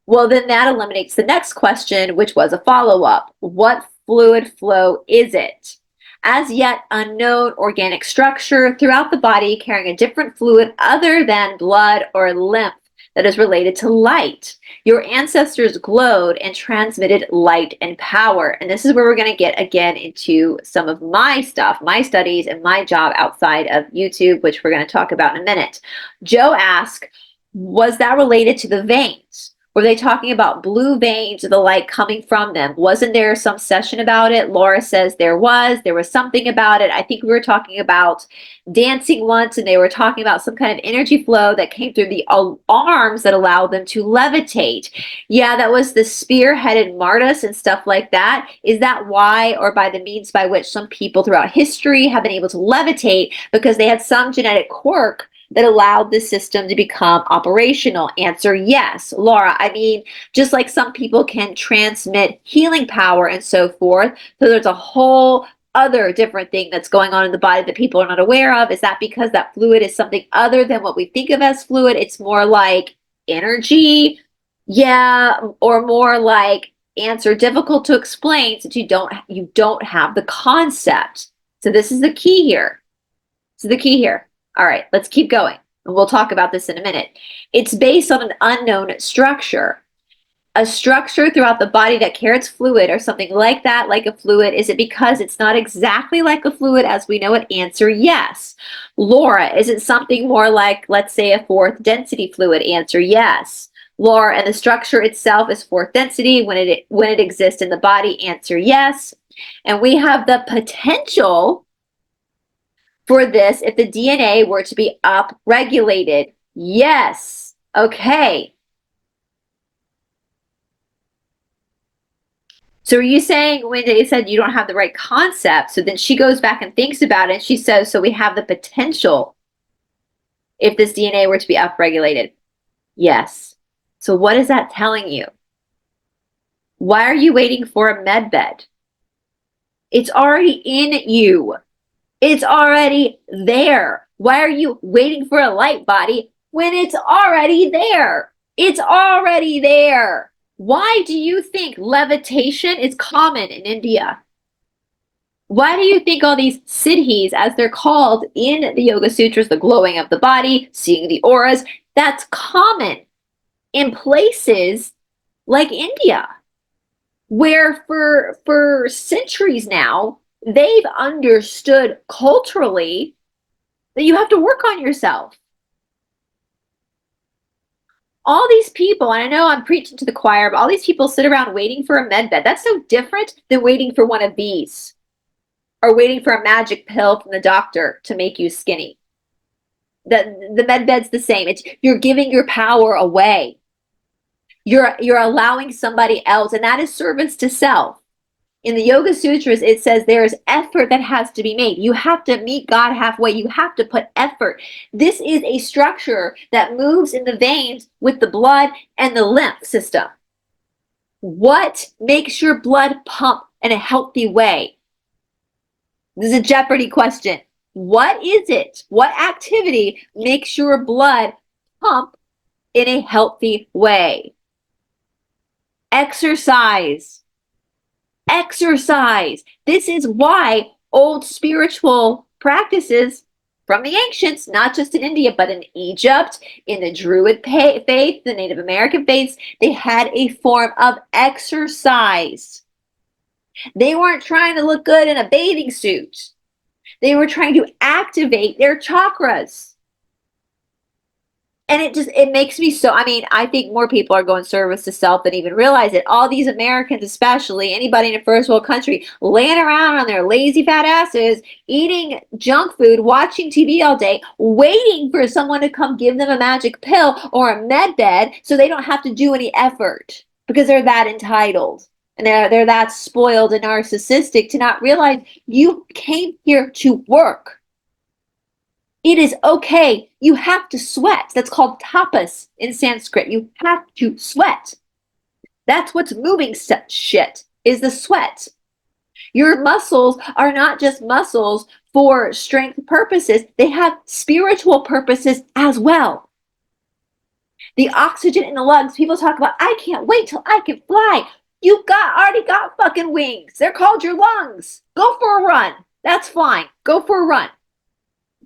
Well, then that eliminates the next question, which was a follow-up. What fluid flow is it? As yet unknown organic structure throughout the body carrying a different fluid other than blood or lymph that is related to light. Your ancestors glowed and transmitted light and power. And this is where we're going to get again into some of my stuff, my studies, and my job outside of YouTube, which we're going to talk about in a minute. Joe asked, was that related to the veins? Were they talking about blue veins or the light coming from them? Wasn't there some session about it? Laura says there was something about it. I think we were talking about dancing once, and they were talking about some kind of energy flow that came through the arms that allowed them to levitate. Yeah, that was the spear-headed Martas and stuff like that. Is that why, or by the means by which some people throughout history have been able to levitate? Because they had some genetic quirk that allowed the system to become operational? Answer, yes. Laura, I mean, just like some people can transmit healing power and so forth, so there's a whole other different thing that's going on in the body that people are not aware of. Is that because that fluid is something other than what we think of as fluid? It's more like energy? Yeah, or more like, answer, difficult to explain since you don't have the concept. So this is the key here. This is the key here. All right, let's keep going. And we'll talk about this in a minute. It's based on an unknown structure. A structure throughout the body that carries fluid or something like that, like a fluid. Is it because it's not exactly like a fluid as we know it? Answer, yes. Laura, is it something more like, let's say, a fourth density fluid? Answer, yes. Laura, and the structure itself is fourth density when it exists in the body? Answer, yes. And we have the potential for this if the DNA were to be upregulated. Yes. Okay. So are you saying when they said you don't have the right concept, so then she goes back and thinks about it and she says, so we have the potential if this DNA were to be upregulated? Yes. So what is that telling you? Why are you waiting for a med bed? It's already in you. It's already there. Why are you waiting for a light body when it's already there? It's already there. Why do you think levitation is common in India? Why do you think all these siddhis, as they're called in the Yoga Sutras, the glowing of the body, seeing the auras, that's common in places like India, where for centuries now, they've understood culturally that you have to work on yourself. All these people, and I know I'm preaching to the choir, but all these people sit around waiting for a med bed. That's so different than waiting for one of these, or waiting for a magic pill from the doctor to make you skinny. The med bed's the same. You're giving your power away. You're allowing somebody else, and that is service to self. In the Yoga Sutras, it says there's effort that has to be made. You have to meet God halfway. You have to put effort. This is a structure that moves in the veins with the blood and the lymph system. What makes your blood pump in a healthy way? This is a Jeopardy question. What is it? What activity makes your blood pump in a healthy way? Exercise. Exercise. This is why old spiritual practices from the ancients, not just in India, but in Egypt, in the Druid faith, the Native American faiths, they had a form of exercise. They weren't trying to look good in a bathing suit. They were trying to activate their chakras. And it makes me so, I mean, I think more people are going service to self than even realize it. All these Americans, especially anybody in a first world country, laying around on their lazy fat asses, eating junk food, watching TV all day, waiting for someone to come give them a magic pill or a med bed so they don't have to do any effort because they're that entitled. And they're that spoiled and narcissistic to not realize you came here to work. It is okay. You have to sweat. That's called tapas in Sanskrit. You have to sweat. That's what's moving shit, is the sweat. Your muscles are not just muscles for strength purposes. They have spiritual purposes as well. The oxygen in the lungs, people talk about, I can't wait till I can fly. You already got fucking wings. They're called your lungs. Go for a run. That's fine. Go for a run.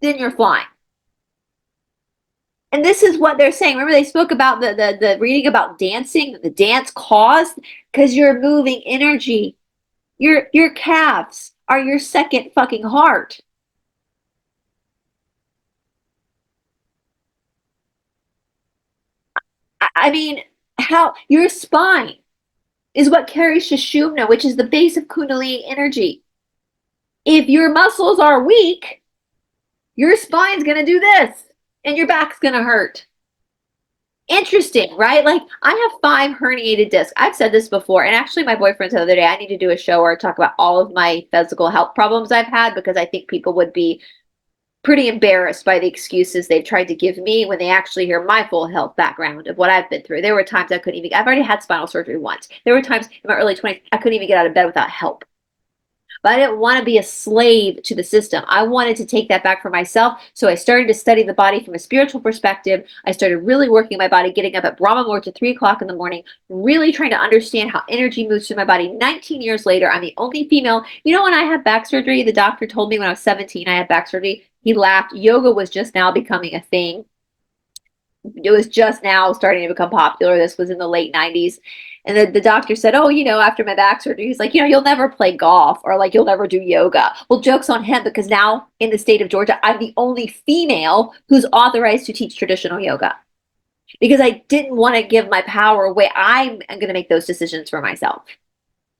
Then you're flying. And this is what they're saying. Remember, they spoke about the reading about dancing, the dance caused because you're moving energy. Your calves are your second fucking heart. I mean, how your spine is what carries Sushumna, which is the base of Kundalini energy. If your muscles are weak, your spine's going to do this and your back's going to hurt. Interesting, right? Like, I have 5 herniated discs. I've said this before, and actually my boyfriend said the other day, I need to do a show where I talk about all of my physical health problems I've had, because I think people would be pretty embarrassed by the excuses they've tried to give me when they actually hear my full health background of what I've been through. There were times I couldn't even, I've already had spinal surgery once. There were times in my early 20s I couldn't even get out of bed without help. But I didn't want to be a slave to the system. I wanted to take that back for myself. So I started to study the body from a spiritual perspective. I started really working my body, getting up at Brahma Muhurta at 3 o'clock in the morning, really trying to understand how energy moves through my body. 19 years later, I'm the only female. You know, when I had back surgery, the doctor told me when I was 17, I had back surgery. He laughed. Yoga was just now becoming a thing. It was just now starting to become popular. This was in the late 90s. And the doctor said, oh, you know, after my back surgery, he's like, you know, you'll never play golf, or like, you'll never do yoga. Well, joke's on him, because now in the state of Georgia, I'm the only female who's authorized to teach traditional yoga, because I didn't want to give my power away. I'm going to make those decisions for myself.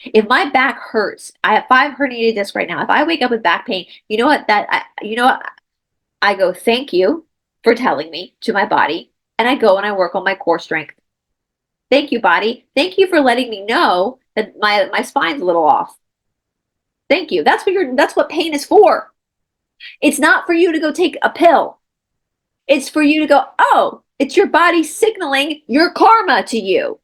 If my back hurts, I have 5 herniated discs right now. If I wake up with back pain, you know what? You know what? I go, thank you for telling me, to my body, and I go and I work on my core strength. Thank you, body. Thank you for letting me know that my spine's a little off. Thank you. That's what pain is for. It's not for you to go take a pill. It's for you to go, oh, it's your body signaling your karma to you.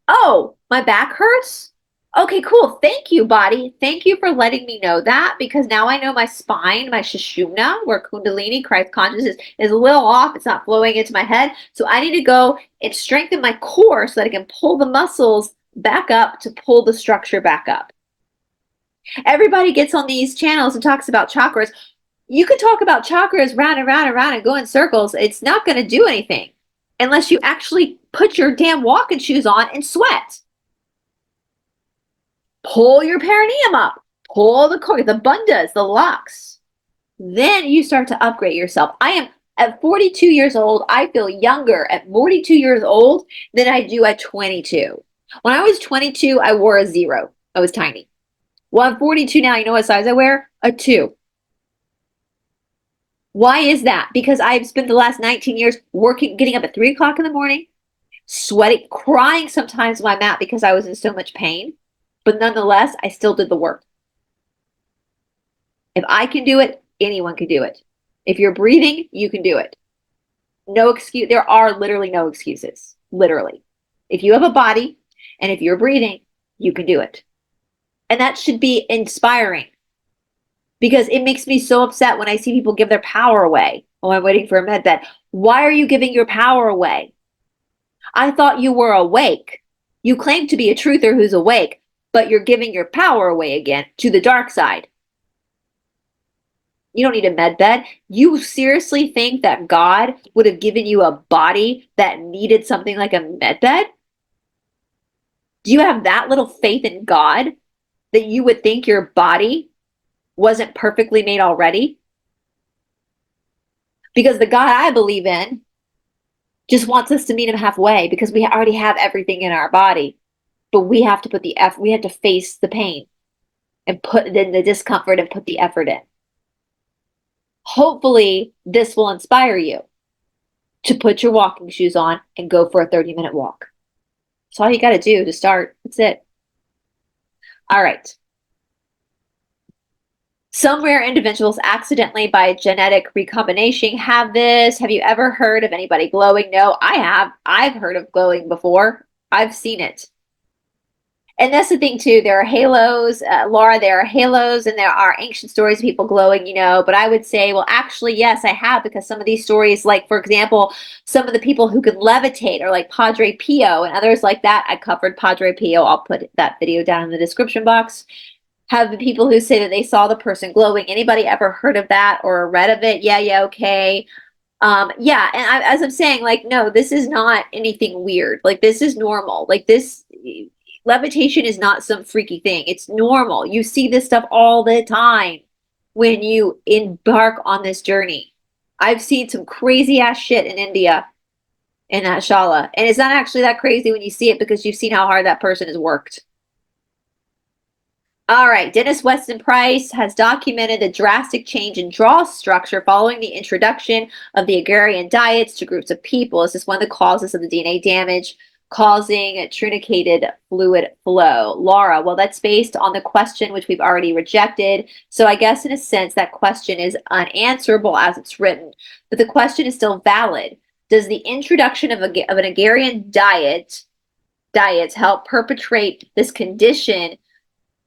Oh, my back hurts? Okay, cool. Thank you, body. Thank you for letting me know that, because now I know my spine, my Sushumna, where Kundalini, Christ consciousness, is a little off. It's not flowing into my head. So I need to go and strengthen my core so that I can pull the muscles back up to pull the structure back up. Everybody gets on these channels and talks about chakras. You could talk about chakras round and round and round and go in circles. It's not going to do anything unless you actually put your damn walking shoes on and sweat. Pull your perineum up, pull the core, the bandhas, the locks. Then you start to upgrade yourself. I am at 42 years old. I feel younger at 42 years old than I do at 22. When I was 22, I wore a 0. I was tiny. Well, I'm 42 now. You know what size I wear? A 2. Why is that? Because I've spent the last 19 years working, getting up at 3 o'clock in the morning, sweating, crying sometimes on my mat because I was in so much pain. But nonetheless, I still did the work. If I can do it, anyone can do it. If you're breathing, you can do it. No excuse. There are literally no excuses. Literally. If you have a body and if you're breathing, you can do it. And that should be inspiring, because it makes me so upset when I see people give their power away. Oh, I'm waiting for a med bed. Why are you giving your power away? I thought you were awake. You claim to be a truther who's awake, but you're giving your power away again to the dark side. You don't need a med bed. You seriously think that God would have given you a body that needed something like a med bed? Do you have that little faith in God that you would think your body wasn't perfectly made already? Because the God I believe in just wants us to meet him halfway, because we already have everything in our body. But we have to put the effort, we have to face the pain and put in the discomfort and put the effort in. Hopefully this will inspire you to put your walking shoes on and go for a 30-minute walk. That's all you got to do to start. That's it. All right. Some rare individuals accidentally, by genetic recombination, have this. Have you ever heard of anybody glowing? No, I have. I've heard of glowing before. I've seen it. And that's the thing too. There are halos, Laura, there are halos, and there are ancient stories of people glowing, you know, but I would say, well, actually, yes, I have, because some of these stories, like, for example, some of the people who can levitate are like Padre Pio and others like that. I covered Padre Pio. I'll put that video down in the description box. Have the people who say that they saw the person glowing. Anybody ever heard of that or read of it? Yeah, okay. Yeah, and as I'm saying, like, no, this is not anything weird. Like, this is normal. Like, this levitation is not some freaky thing. It's normal. You see this stuff all the time when you embark on this journey. I've seen some crazy ass shit in India in that shala, and it's not actually that crazy when you see it because you've seen how hard that person has worked. All right, Dennis Weston Price has documented the drastic change in draw structure following the introduction of the agrarian diets to groups of people. This is one of the causes of the DNA damage causing truncated fluid flow. Laura, well, that's based on the question which we've already rejected. So I guess in a sense that question is unanswerable as it's written, but the question is still valid. Does the introduction of an agrarian diets help perpetrate this condition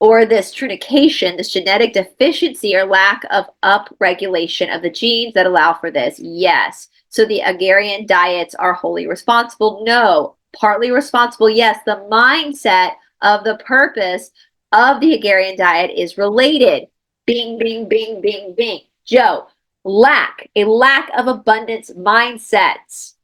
or this truncation, this genetic deficiency or lack of upregulation of the genes that allow for this? Yes. So the agrarian diets are wholly responsible? No. Partly responsible? Yes. The mindset of the purpose of the agrarian diet is related. Bing, bing, bing, bing, bing. Joe, a lack of abundance mindsets.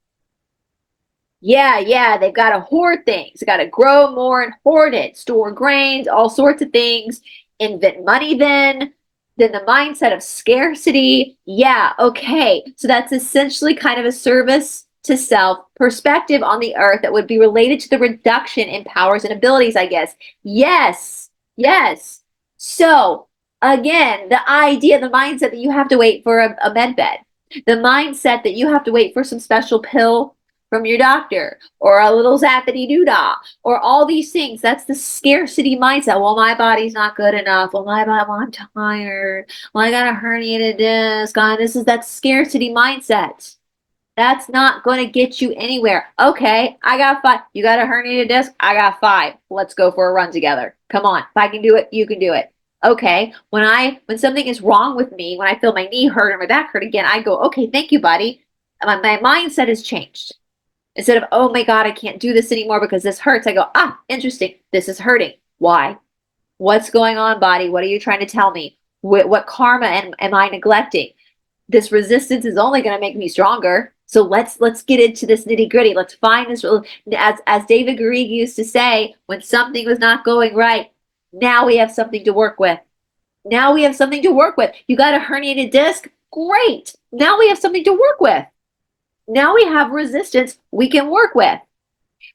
Yeah, they've got to hoard things. They've got to grow more and hoard it, store grains, all sorts of things, invent money then the mindset of scarcity. Yeah, okay. So that's essentially kind of a service to self perspective on the earth that would be related to the reduction in powers and abilities, I guess. Yes. So again, the idea, the mindset that you have to wait for a med bed, the mindset that you have to wait for some special pill from your doctor or a little zappity doodah or all these things. That's the scarcity mindset. Well, my body's not good enough. Well, I'm tired. Well, I got a herniated disc. This is that scarcity mindset. That's not going to get you anywhere. Okay, I got 5. You got a herniated disc? I got 5. Let's go for a run together. Come on. If I can do it, you can do it. Okay, when something is wrong with me, when I feel my knee hurt or my back hurt again, I go, okay, thank you, buddy. My mindset has changed. Instead of, oh my God, I can't do this anymore because this hurts, I go, interesting. This is hurting. Why? What's going on, body? What are you trying to tell me? What karma am I neglecting? This resistance is only going to make me stronger. So let's get into this nitty gritty. Let's find this. As David Garrigues used to say, when something was not going right, now we have something to work with. You got a herniated disc? Great. Now we have something to work with. Now we have resistance we can work with.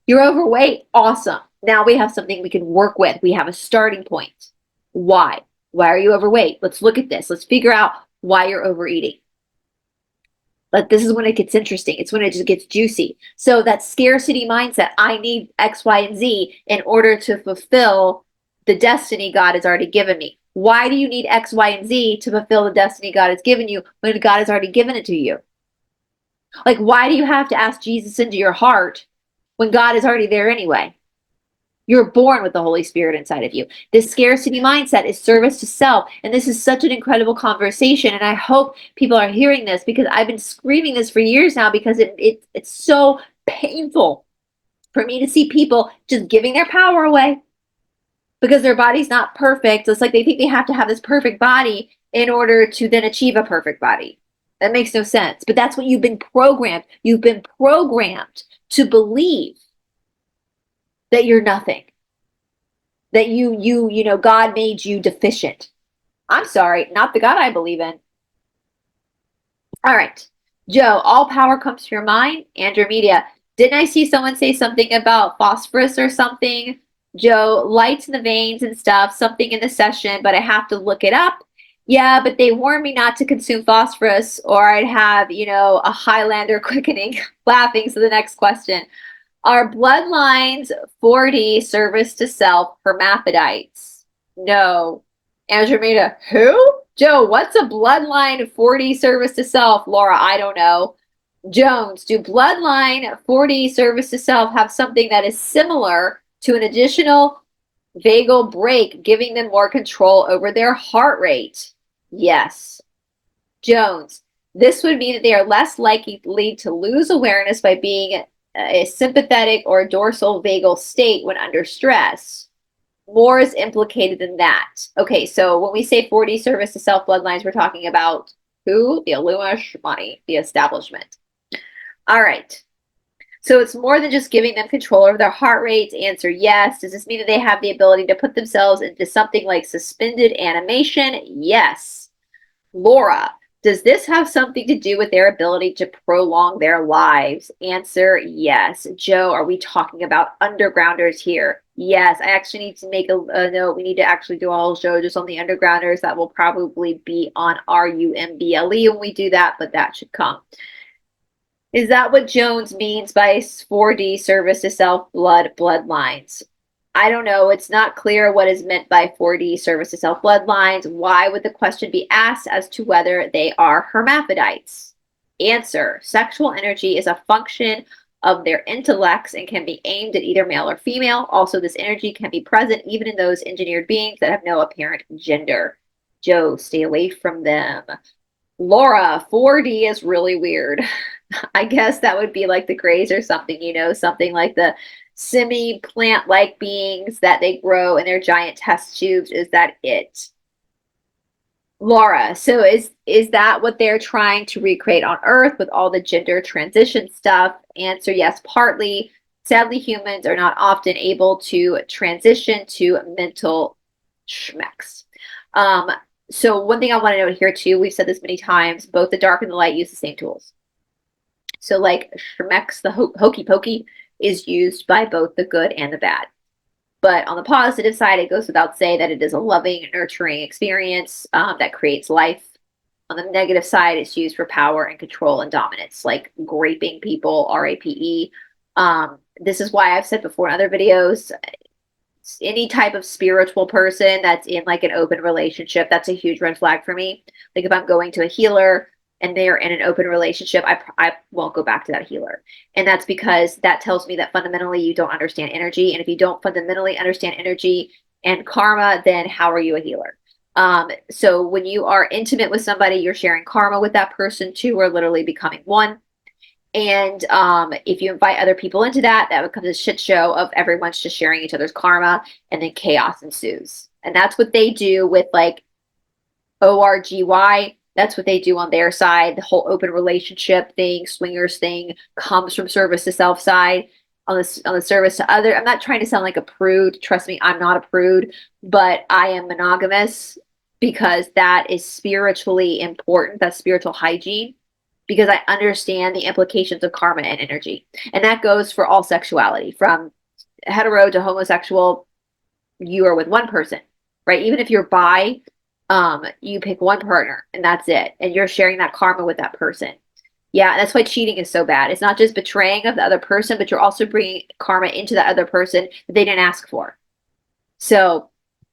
You're overweight? Awesome. Now we have something we can work with. We have a starting point. Why? Why are you overweight? Let's look at this. Let's figure out why you're overeating. But this is when it gets interesting. It's when it just gets juicy. So that scarcity mindset, I need X, Y, and Z in order to fulfill the destiny God has already given me. Why do you need X, Y, and Z to fulfill the destiny God has given you when God has already given it to you? Like, why do you have to ask Jesus into your heart when God is already there anyway? You're born with the Holy Spirit inside of you. This scarcity mindset is service to self. And this is such an incredible conversation. And I hope people are hearing this because I've been screaming this for years now because it's so painful for me to see people just giving their power away because their body's not perfect. It's like they think they have to have this perfect body in order to then achieve a perfect body. That makes no sense. But that's what you've been programmed. You've been programmed to believe that you're nothing. That God made you deficient. I'm sorry, not the God I believe in. All right. Joe, all power comes from your mind and your media. Didn't I see someone say something about phosphorus or something? Joe, lights in the veins and stuff, something in the session, but I have to look it up. Yeah, but they warned me not to consume phosphorus or I'd have, a Highlander quickening. Laughing. So the next question. Are bloodlines 4D service to self hermaphrodites? No. Andromeda, who? Joe, what's a bloodline 4D service to self? Laura, I don't know. Jones, do bloodline 4D service to self have something that is similar to an additional vagal brake, giving them more control over their heart rate? Yes. Jones, this would mean that they are less likely to lose awareness by being a sympathetic or dorsal vagal state when under stress. More is implicated than that. Okay, so when we say 4D service to self bloodlines, we're talking about Who? The Illuminati, the establishment. All right. So it's more than just giving them control over their heart rates. Answer yes. Does this mean that they have the ability to put themselves into something like suspended animation? Yes. Laura, does this have something to do with their ability to prolong their lives? Answer yes. Joe, are we talking about undergrounders here? Yes. I actually need to make a note. We need to actually do a whole show just on the undergrounders. That will probably be on RUMBLE when we do that, but that should come. Is that what Jones means by 4D service to self bloodlines? I don't know. It's not clear what is meant by 4D service to self bloodlines. Why would the question be asked as to whether they are hermaphrodites? Answer. Sexual energy is a function of their intellects and can be aimed at either male or female. Also, this energy can be present even in those engineered beings that have no apparent gender. Joe, stay away from them. Laura, 4D is really weird. I guess that would be like the Greys or something, you know, something like the semi-plant-like beings that they grow in their giant test tubes. Is that it? Laura, so is that what they're trying to recreate on Earth with all the gender transition stuff? Answer yes, partly. Sadly, humans are not often able to transition to mental schmecks. So one thing I want to note here too, we've said this many times, both the dark and the light use the same tools. So like Shremex, the hokey pokey, is used by both the good and the bad. But on the positive side, it goes without saying that it is a loving, nurturing experience that creates life. On the negative side, it's used for power and control and dominance, like raping people, RAPE. This is why I've said before in other videos, any type of spiritual person that's in like an open relationship, that's a huge red flag for me. Like if I'm going to a healer and they're in an open relationship, I won't go back to that healer. And that's because that tells me that fundamentally you don't understand energy. And if you don't fundamentally understand energy and karma, then how are you a healer? So when you are intimate with somebody, you're sharing karma with that person. Two are literally becoming one. And if you invite other people into that, that becomes a shit show of everyone's just sharing each other's karma, and then chaos ensues. And that's what they do with like ORGY. That's what they do on their side. The whole open relationship thing, swingers thing, comes from service to self side. On the service to other, I'm not trying to sound like a prude. Trust me, I'm not a prude, but I am monogamous because that is spiritually important. That's spiritual hygiene, because I understand the implications of karma and energy. And that goes for all sexuality, from hetero to homosexual. You are with one person, right? Even if you're bi, you pick one partner and that's it. And you're sharing that karma with that person. Yeah, that's why cheating is so bad. It's not just betraying of the other person, but you're also bringing karma into that other person that they didn't ask for. So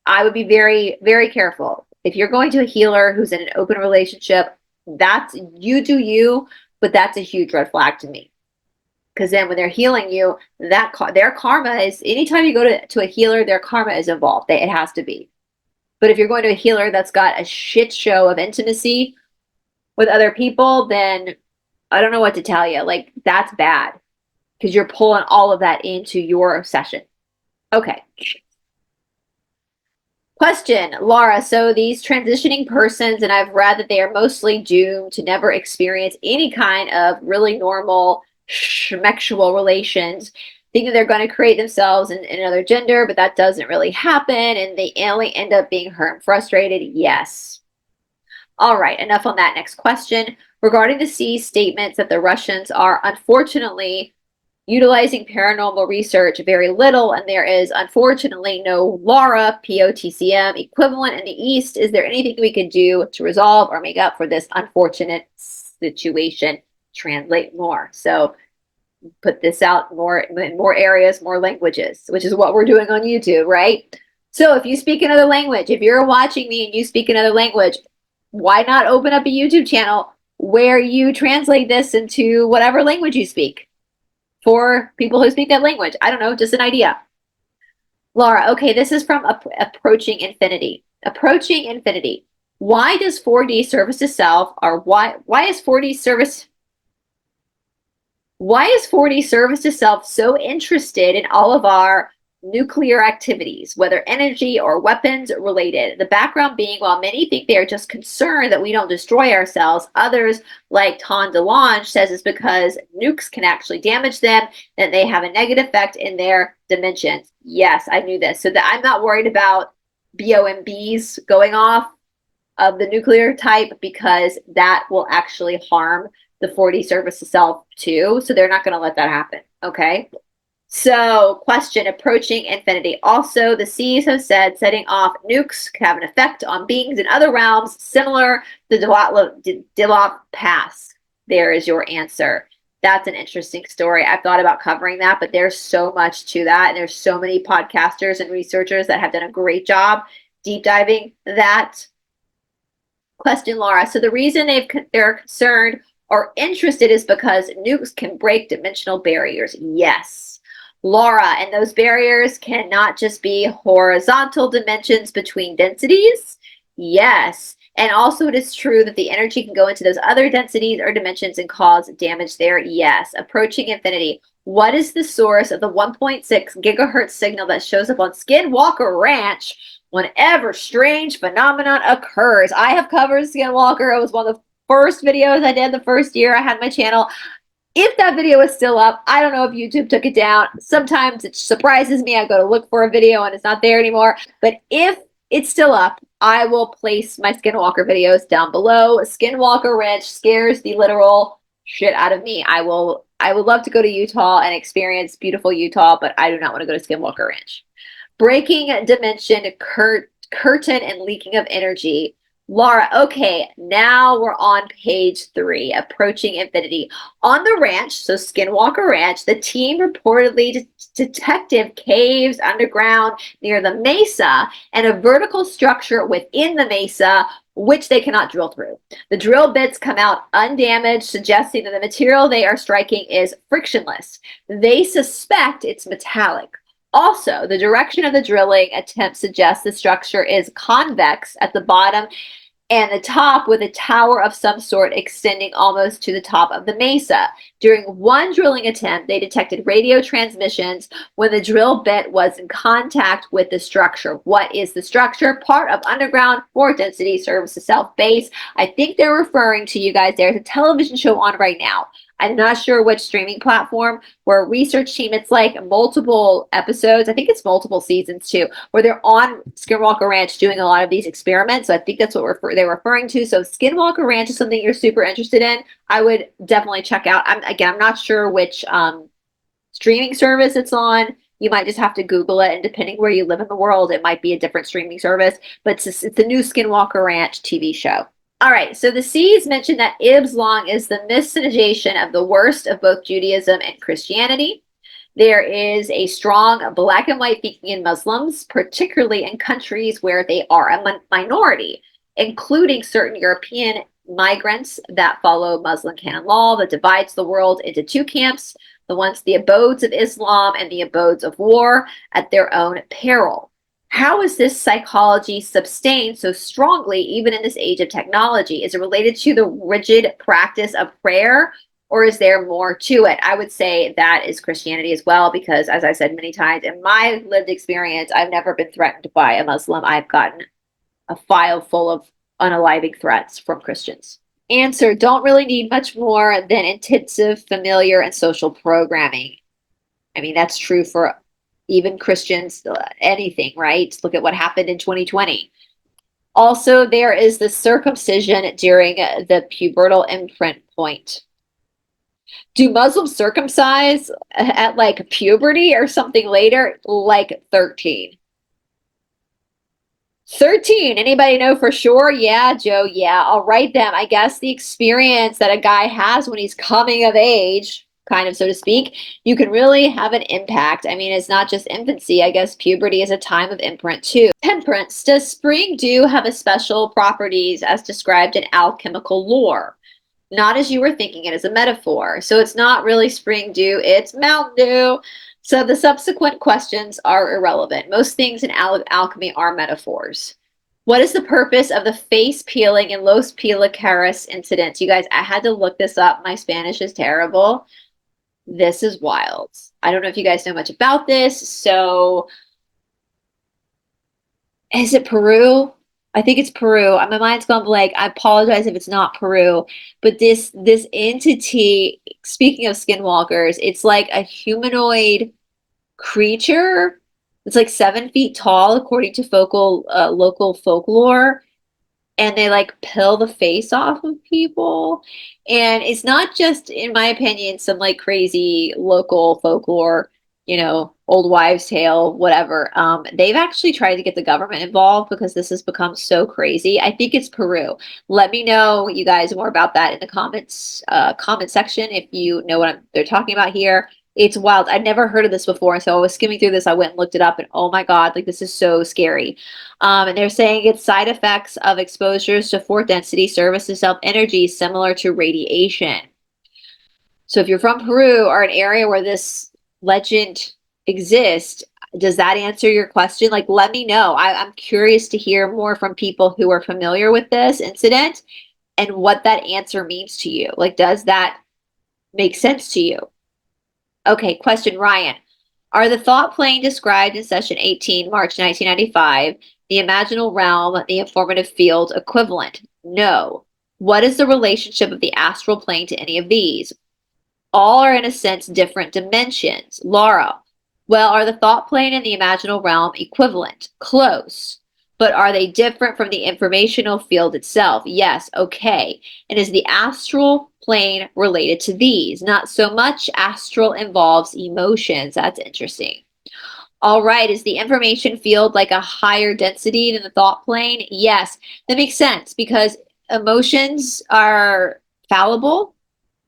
I would be very, very careful. If you're going to a healer who's in an open relationship, that's, you do you, but that's a huge red flag to me. Because then when they're healing you, that their karma is, anytime you go to a healer, their karma is involved. It has to be. But if you're going to a healer that's got a shit show of intimacy with other people, then I don't know what to tell you. Like, that's bad, because you're pulling all of that into your session. Okay. Question, Laura. So these transitioning persons, and I've read that they are mostly doomed to never experience any kind of really normal schmexual relations, think that they're going to create themselves in another gender, but that doesn't really happen, and they only end up being hurt and frustrated. Yes. All right, enough on that. Next question. Regarding the C statements that the Russians are unfortunately utilizing paranormal research very little, and there is unfortunately no Laura POTCM equivalent in the East, is there anything we could do to resolve or make up for this unfortunate situation? Translate more. So put this out more in more areas, more languages, which is what we're doing on YouTube, right? So if you speak another language, if you're watching me and you speak another language, why not open up a YouTube channel where you translate this into whatever language you speak for people who speak that language? I don't know, just an idea. Laura, okay, this is from Approaching Infinity. Approaching Infinity. Why does 4D service to self, or why is 4D service to self so interested in all of our nuclear activities, whether energy or weapons related. The background being, while many think they are just concerned that we don't destroy ourselves, others, like Ton DeLonge, says it's because nukes can actually damage them, that they have a negative effect in their dimensions. Yes, I knew this. So that I'm not worried about BOMBs going off of the nuclear type, because that will actually harm the 4D surface itself too. So they're not going to let that happen. Okay. So, question, approaching infinity. Also, the C's have said setting off nukes can have an effect on beings in other realms, similar to the Dilop Pass. There is your answer. That's an interesting story. I've thought about covering that, but there's so much to that. And there's so many podcasters and researchers that have done a great job deep diving that. Question, Laura. So the reason they're concerned or interested is because nukes can break dimensional barriers. Yes. Laura, and those barriers can not just be horizontal dimensions between densities. Yes. And also it is true that the energy can go into those other densities or dimensions and cause damage there. Yes. Approaching infinity. What is the source of the 1.6 gigahertz signal that shows up on Skinwalker Ranch whenever strange phenomenon occurs? I have covered Skinwalker. It was one of the first videos I did the first year I had my channel. If that video is still up, I don't know if YouTube took it down. Sometimes it surprises me. I go to look for a video and it's not there anymore. But if it's still up, I will place my Skinwalker videos down below. Skinwalker Ranch scares the literal shit out of me. I would love to go to Utah and experience beautiful Utah, but I do not want to go to Skinwalker Ranch. Breaking dimension, curtain and leaking of energy. Laura, okay, now we're on page 3, approaching infinity. On the ranch, so Skinwalker Ranch, the team reportedly detected caves underground near the mesa and a vertical structure within the mesa, which they cannot drill through. The drill bits come out undamaged, suggesting that the material they are striking is frictionless. They suspect it's metallic. Also, the direction of the drilling attempt suggests the structure is convex at the bottom and the top, with a tower of some sort extending almost to the top of the mesa. During one drilling attempt, they detected radio transmissions when the drill bit was in contact with the structure. What is the structure? Part of underground 4 density, serves the south base. I think they're referring to, you guys, there's a television show on right now. I'm not sure which streaming platform, where a research team, it's like multiple episodes, I think it's multiple seasons too, where they're on Skinwalker Ranch doing a lot of these experiments. So I think that's what they're referring to. So Skinwalker Ranch is something you're super interested in. I would definitely check out. I'm not sure which streaming service it's on. You might just have to Google it, and depending where you live in the world, it might be a different streaming service. But it's the new Skinwalker Ranch TV show. All right, so the C's mentioned that Islam is the miscegenation of the worst of both Judaism and Christianity. There is a strong black and white thinking in Muslims, particularly in countries where they are a minority, including certain European migrants that follow Muslim canon law that divides the world into 2 camps, the abodes of Islam and the abodes of war, at their own peril. How is this psychology sustained so strongly even in this age of technology? Is it related to the rigid practice of prayer, or is there more to it? I would say that is Christianity as well, because as I said many times, in my lived experience, I've never been threatened by a Muslim. I've gotten a file full of unaliving threats from Christians. Answer, don't really need much more than intensive, familiar, and social programming. I mean, that's true for even Christians, anything, right? Look at what happened in 2020. Also, there is the circumcision during the pubertal imprint point. Do Muslims circumcise at like puberty or something later? Like 13. 13. Anybody know for sure? Yeah, Joe. Yeah. I'll write them. I guess the experience that a guy has when he's coming of age, kind of, so to speak, you can really have an impact. I mean, it's not just infancy. I guess puberty is a time of imprint too. Temperance. Does spring dew have a special properties as described in alchemical lore? Not as you were thinking it as a metaphor. So it's not really spring dew, it's Mountain Dew. So the subsequent questions are irrelevant. Most things in alchemy are metaphors. What is the purpose of the face peeling in Los Pilacaras incidents? You guys, I had to look this up. My Spanish is terrible. This is wild. I don't know if you guys know much about this. So is it Peru? I think it's Peru. My mind's gone blank. I apologize if it's not Peru. But this entity, speaking of skinwalkers, it's like a humanoid creature. It's like 7 feet tall, according to local folklore, and they like peel the face off of people. And it's not just, in my opinion, some like crazy local folklore, old wives' tale, whatever. They've actually tried to get the government involved because this has become so crazy. I think it's Peru. Let me know, you guys, more about that in the comment section if you know what they're talking about here. It's wild. I'd never heard of this before. So I was skimming through this. I went and looked it up, and oh my God, like this is so scary. And they're saying it's side effects of exposures to fourth density services self energy similar to radiation. So if you're from Peru or an area where this legend exists, does that answer your question? Like, let me know. I'm curious to hear more from people who are familiar with this incident and what that answer means to you. Like, does that make sense to you? Okay, question, Ryan. Are the thought plane described in session 18, March 1995, the imaginal realm, the informative field equivalent? No. What is the relationship of the astral plane to any of these? All are in a sense different dimensions. Laura. Well, are the thought plane and the imaginal realm equivalent? Close. But are they different from the informational field itself? Yes. Okay. And is the astral plane related to these? Not so much. Astral involves emotions. That's interesting. All right. Is the information field like a higher density than the thought plane? Yes. That makes sense because emotions are fallible,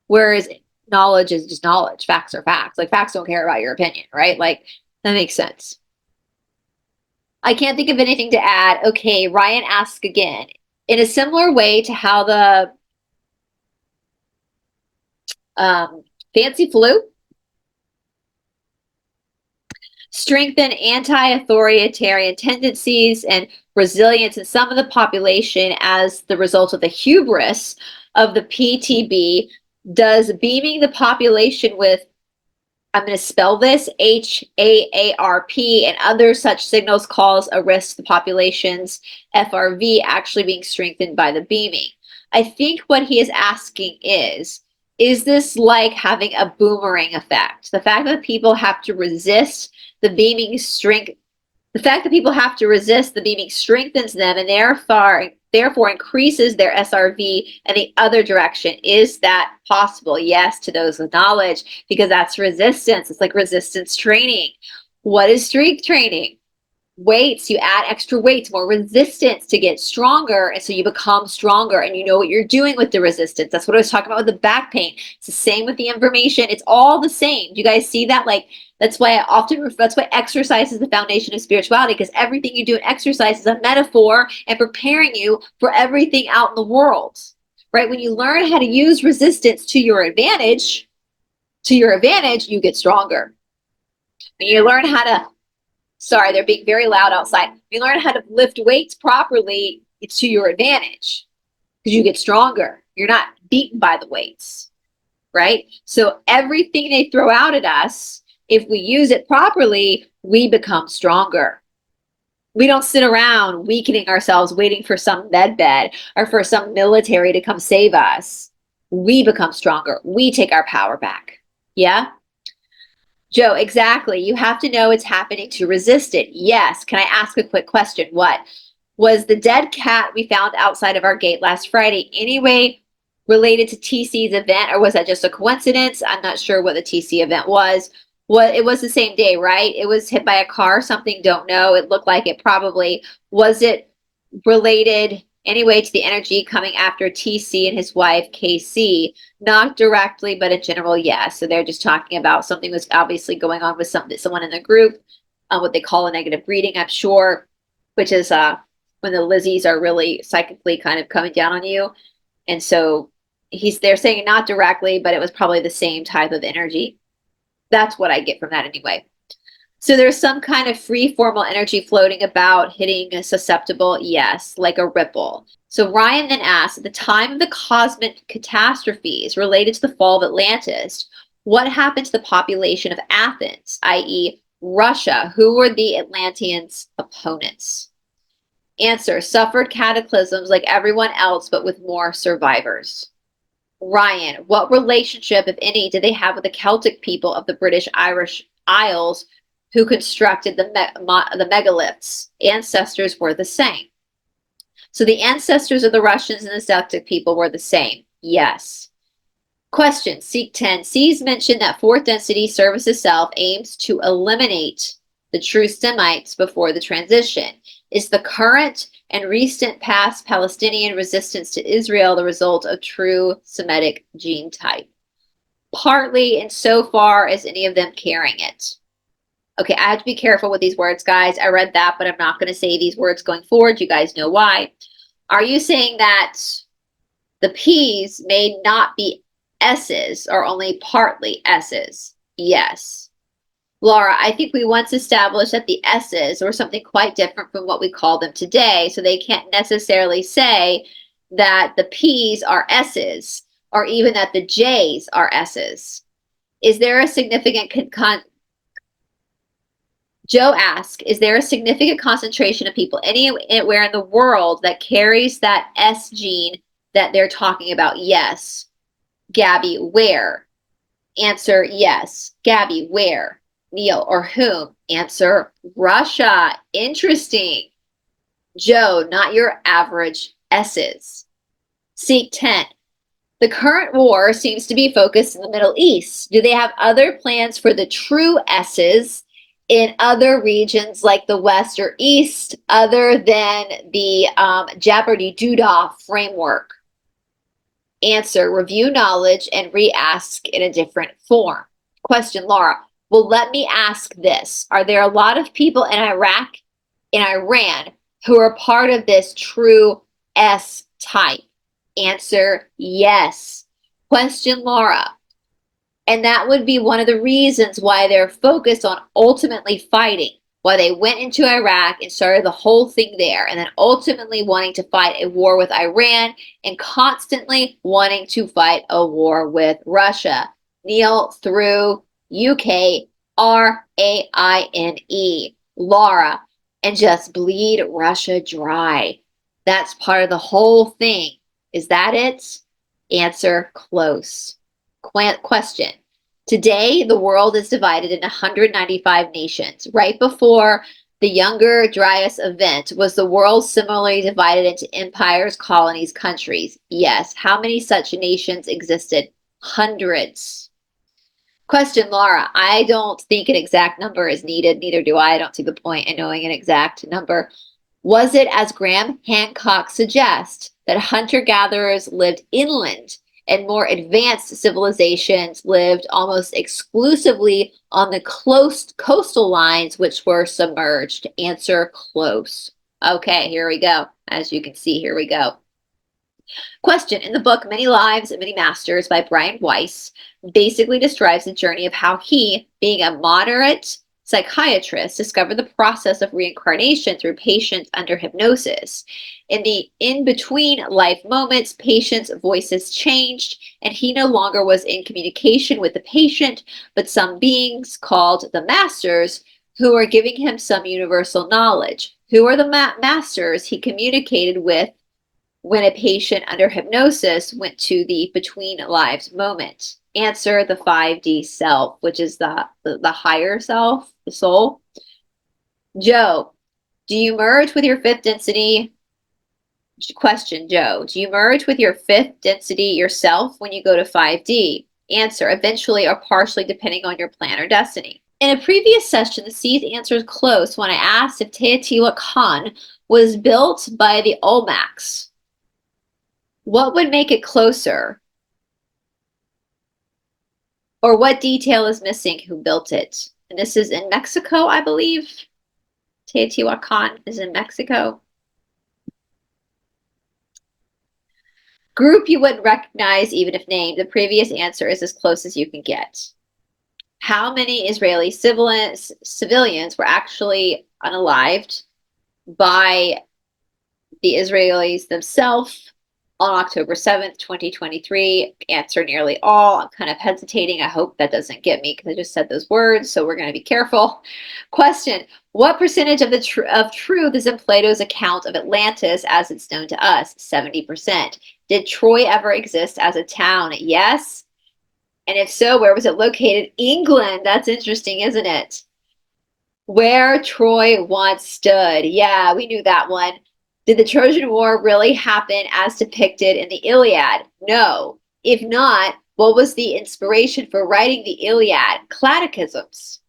whereas knowledge is just knowledge. Facts are facts. Like facts don't care about your opinion, right? Like that makes sense. I can't think of anything to add. Okay, Ryan asks again. In a similar way to how the fancy flu strengthen anti-authoritarian tendencies and resilience in some of the population as the result of the hubris of the PTB, does beaming the population with, I'm going to spell this, HAARP, and other such signals cause a risk to the population's FRV actually being strengthened by the beaming? I think what he is asking is this like having a boomerang effect? The fact that people have to resist the beaming strength, the fact that people have to resist the beaming strengthens them and therefore increases their SRV in the other direction. Is that possible? Yes, to those with knowledge, because that's resistance. It's like resistance training. What is strength training? Weights. You add extra weights, more resistance to get stronger, and so you become stronger and you know what you're doing with the resistance. That's what I was talking about with the back pain. It's the same with the information. It's all the same. Do you guys see that? Like that's why exercise is the foundation of spirituality, because everything you do in exercise is a metaphor and preparing you for everything out in the world, right? When you learn how to use resistance to your advantage, you get stronger. When you learn how to, sorry, they're being very loud outside. When you learn how to lift weights properly, it's to your advantage because you get stronger. You're not beaten by the weights, right? So everything they throw out at us, if we use it properly, we become stronger. We don't sit around weakening ourselves, waiting for some med bed or for some military to come save us. We become stronger. We take our power back. Yeah? Joe, exactly. You have to know it's happening to resist it. Yes. Can I ask a quick question? What? Was the dead cat we found outside of our gate last Friday anyway related to TC's event, or was that just a coincidence? I'm not sure what the TC event was. It was the same day, right? It was hit by a car or something, don't know. It looked like it probably. Was it related anyway to the energy coming after TC and his wife, KC? Not directly, but in general, yes. So they're just talking about something was obviously going on with someone in the group, what they call a negative reading, I'm sure, which is when the Lizzies are really psychically kind of coming down on you. And so they're saying not directly, but it was probably the same type of energy. That's what I get from that anyway. So there's some kind of free formal energy floating about, hitting a susceptible, yes, like a ripple. So Ryan then asks, at the time of the cosmic catastrophes related to the fall of Atlantis, What happened to the population of Athens, i.e. Russia? Who were the Atlanteans' opponents? Answer, suffered cataclysms like everyone else, but with more survivors. Ryan, what relationship, if any, did they have with the Celtic people of the British Irish Isles who constructed the megaliths? Ancestors were the same. So the ancestors of the Russians and the Celtic people were the same. Yes. Question, Seek 10. C's mentioned that fourth density service itself aims to eliminate the true Semites before the transition. Is the current and recent past Palestinian resistance to Israel the result of true Semitic gene type? Partly, insofar as any of them carrying it. Okay, I have to be careful with these words, guys. I read that, but I'm not going to say these words going forward. You guys know why. Are you saying that the P's may not be S's or only partly S's? Yes. Laura, I think we once established that the S's were something quite different from what we call them today, so they can't necessarily say that the P's are S's or even that the J's are S's. Is there a significant Joe asks, is there a significant concentration of people anywhere in the world that carries that S gene that they're talking about? Yes. Gabby, where? Answer, yes. Gabby, where? Neil, or whom? Answer, Russia. Interesting. Joe, not your average S's. Seek 10. The current war seems to be focused in the Middle East. Do they have other plans for the true S's in other regions like the West or East other than the Jeopardy Doodah framework? Answer, review knowledge and re-ask in a different form. Question, Laura. Well, let me ask this. Are there a lot of people in Iraq, in Iran, who are part of this true S type? Answer, yes. Question, Laura. And that would be one of the reasons why they're focused on ultimately fighting, why they went into Iraq and started the whole thing there, and then ultimately wanting to fight a war with Iran and constantly wanting to fight a war with Russia. Neil through UK, RAINE, Laura, and just bleed Russia dry. That's part of the whole thing. Is that it? Answer, close. Question. Today, the world is divided into 195 nations. Right before the Younger Dryas event, was the world similarly divided into empires, colonies, countries? Yes. How many such nations existed? Hundreds. Question, Laura. I don't think an exact number is needed. Neither do I. I don't see the point in knowing an exact number. Was it, as Graham Hancock suggests, that hunter-gatherers lived inland and more advanced civilizations lived almost exclusively on the close coastal lines which were submerged? Answer, close. Okay, here we go. As you can see, here we go. Question, in the book Many Lives and Many Masters by Brian Weiss, basically describes the journey of how he, being a moderate psychiatrist, discovered the process of reincarnation through patients under hypnosis. In the in-between life moments, patients' voices changed, and he no longer was in communication with the patient, but some beings called the masters who were giving him some universal knowledge. Who are the masters he communicated with when a patient under hypnosis went to the between lives moment? Answer, the 5D self, which is the higher self, the soul. Joe, do you merge with your fifth density? Question, Joe, do you merge with your fifth density yourself when you go to 5D? Answer, eventually or partially depending on your plan or destiny. In a previous session, the C's answered close when I asked if Teotihuacan was built by the Olmecs. What would make it closer? Or what detail is missing? Who built it? And this is in Mexico, I believe. Teotihuacan is in Mexico. Group you wouldn't recognize even if named. The previous answer is as close as you can get. How many Israeli civilians were actually unalived by the Israelis themselves? on October 7th, 2023. Answer nearly all. I'm kind of hesitating. I hope that doesn't get me because I just said those words, so we're going to be careful. Question: what percentage of truth is in Plato's account of Atlantis as it's known to us? 70%. Did Troy ever exist as a town? Yes. And if so, where was it located? England. That's interesting, isn't it? Where Troy once stood. Yeah, we knew that one. Did the Trojan War really happen as depicted in the Iliad? No. If not, what was the inspiration for writing the Iliad? Catechisms.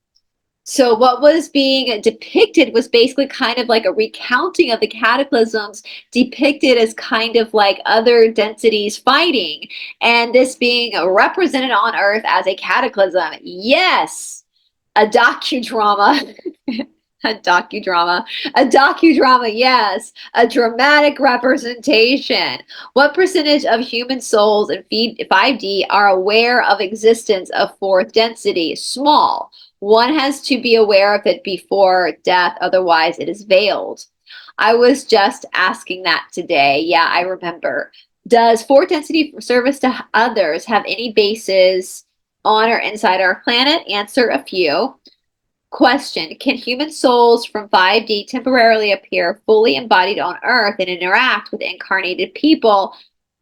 So what was being depicted was basically kind of like a recounting of the cataclysms depicted as kind of like other densities fighting, and this being represented on Earth as a cataclysm. Yes, a docudrama. A docudrama, yes, a dramatic representation. What percentage of human souls in 5D are aware of existence of fourth density? Small. One has to be aware of it before death, otherwise it is veiled. I was just asking that today. Yeah, I remember. Does fourth density service to others have any bases on or inside our planet? Answer: a few. Question: can human souls from 5D temporarily appear fully embodied on Earth and interact with incarnated people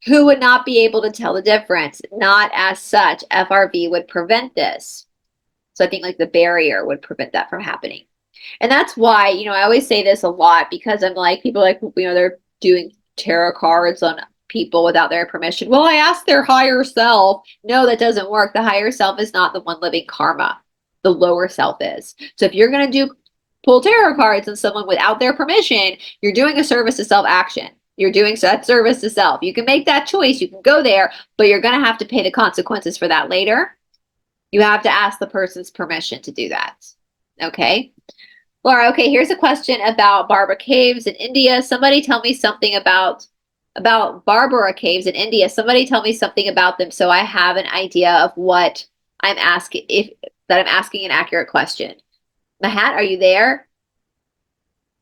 who would not be able to tell the difference? Not as such. FRV would prevent this. So I think like the barrier would prevent that from happening. And that's why, I always say this a lot because I'm like, people like, they're doing tarot cards on people without their permission. Well, I asked their higher self. No, that doesn't work. The higher self is not the one living karma. The lower self is. So if you're going to pull tarot cards on someone without their permission, you're doing a service to self action. You're doing that service to self. You can make that choice. You can go there, but you're going to have to pay the consequences for that later. You have to ask the person's permission to do that. Okay. Laura, okay, here's a question about Barbara Caves in India. Somebody tell me something about Barbara Caves in India. Somebody tell me something about them so I have an idea of what I'm asking, that I'm asking an accurate question. Mahat, are you there?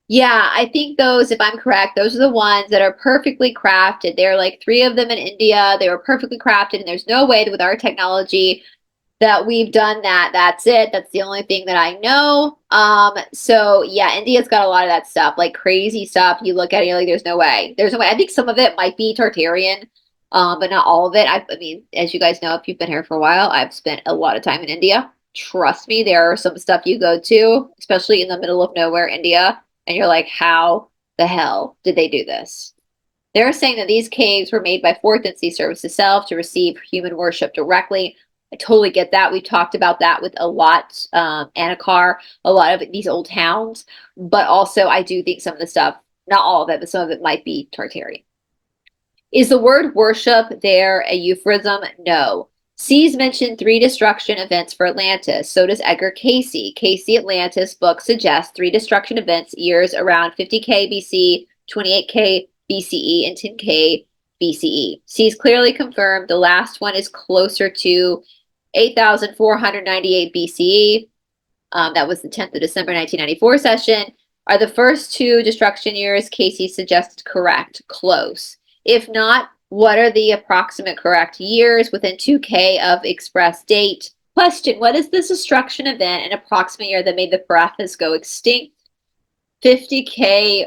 Yeah, I think those, if I'm correct, those are the ones that are perfectly crafted. There are like 3 of them in India. They were perfectly crafted, and there's no way that with our technology that we've done that. That's it. That's the only thing that I know. So yeah, India's got a lot of that stuff, like crazy stuff. You look at it, you're like, there's no way. There's no way. I think some of it might be Tartarian, but not all of it. I mean, as you guys know, if you've been here for a while, I've spent a lot of time in India. Trust me, there are some stuff you go to, especially in the middle of nowhere, India, and you're like, how the hell did they do this? They're saying that these caves were made by fourth density service to self to receive human worship directly. I totally get that. We talked about that with a lot, Anakar, a lot of these old towns, but also I do think some of the stuff, not all of it, but some of it might be Tartarian. Is the word worship there a euphemism? No. C's mentioned 3 destruction events for Atlantis. So does Edgar Casey. Casey Atlantis book suggests 3 destruction events years around 50K BC, 28K BCE, and 10K BCE. C's clearly confirmed the last one is closer to 8,498 BCE. That was the 10th of December 1994 session. Are the first 2 destruction years Casey suggested correct? Close. If not, what are the approximate correct years within 2K of express date? Question: what is this destruction event and approximate year that made the Parathas go extinct? 50K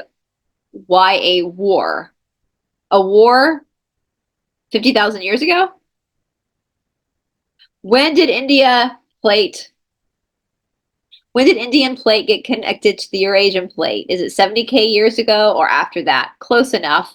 YA war. A war 50,000 years ago? When did Indian plate get connected to the Eurasian plate? Is it 70K years ago or after that? Close enough.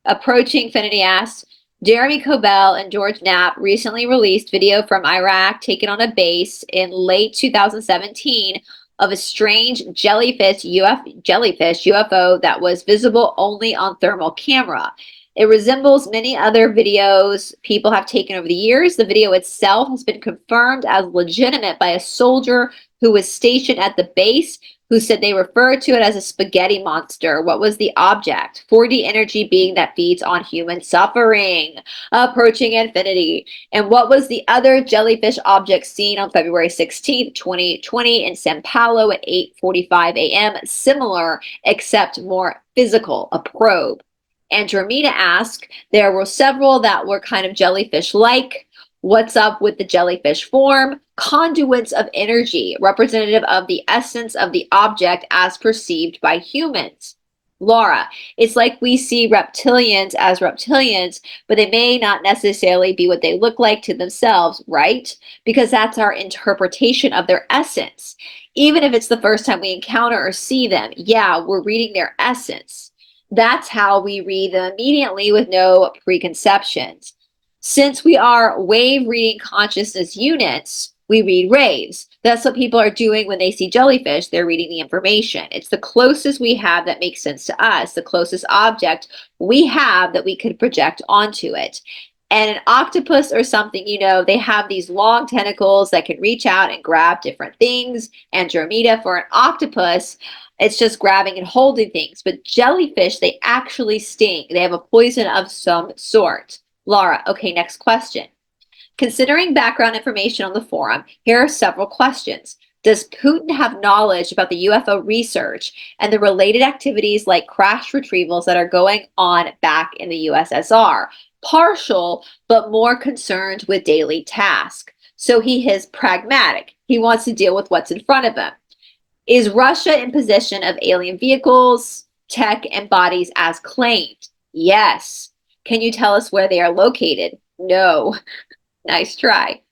Approaching Infinity asks, Jeremy Cobell and George Knapp recently released video from Iraq taken on a base in late 2017 of a strange jellyfish UFO that was visible only on thermal camera. It resembles many other videos people have taken over the years. The video itself has been confirmed as legitimate by a soldier who was stationed at the base, who said they referred to it as a spaghetti monster. What was the object? 4D energy being that feeds on human suffering, approaching infinity. And what was the other jellyfish object seen on February 16th, 2020 in Sao Paulo at 8:45 a.m.? Similar, except more physical, a probe. Andromeda asked, there were several that were kind of jellyfish-like. What's up with the jellyfish form? Conduits of energy, representative of the essence of the object as perceived by humans. Laura, it's like we see reptilians as reptilians, but they may not necessarily be what they look like to themselves, right? Because that's our interpretation of their essence. Even if it's the first time we encounter or see them, yeah, we're reading their essence. That's how we read them immediately with no preconceptions. Since we are wave reading consciousness units, we read waves. That's what people are doing when they see jellyfish. They're reading the information. It's the closest we have that makes sense to us, the closest object we have that we could project onto it. And an octopus or something, you know, they have these long tentacles that can reach out and grab different things. Andromeda for an octopus, it's just grabbing and holding things. But jellyfish, they actually sting. They have a poison of some sort. Laura, okay, next question. Considering background information on the forum, here are several questions. Does Putin have knowledge about the UFO research and the related activities like crash retrievals that are going on back in the USSR? Partial, but more concerned with daily tasks. So he is pragmatic. He wants to deal with what's in front of him. Is Russia in possession of alien vehicles, tech, and bodies as claimed? Yes. Can you tell us where they are located? No. Nice try.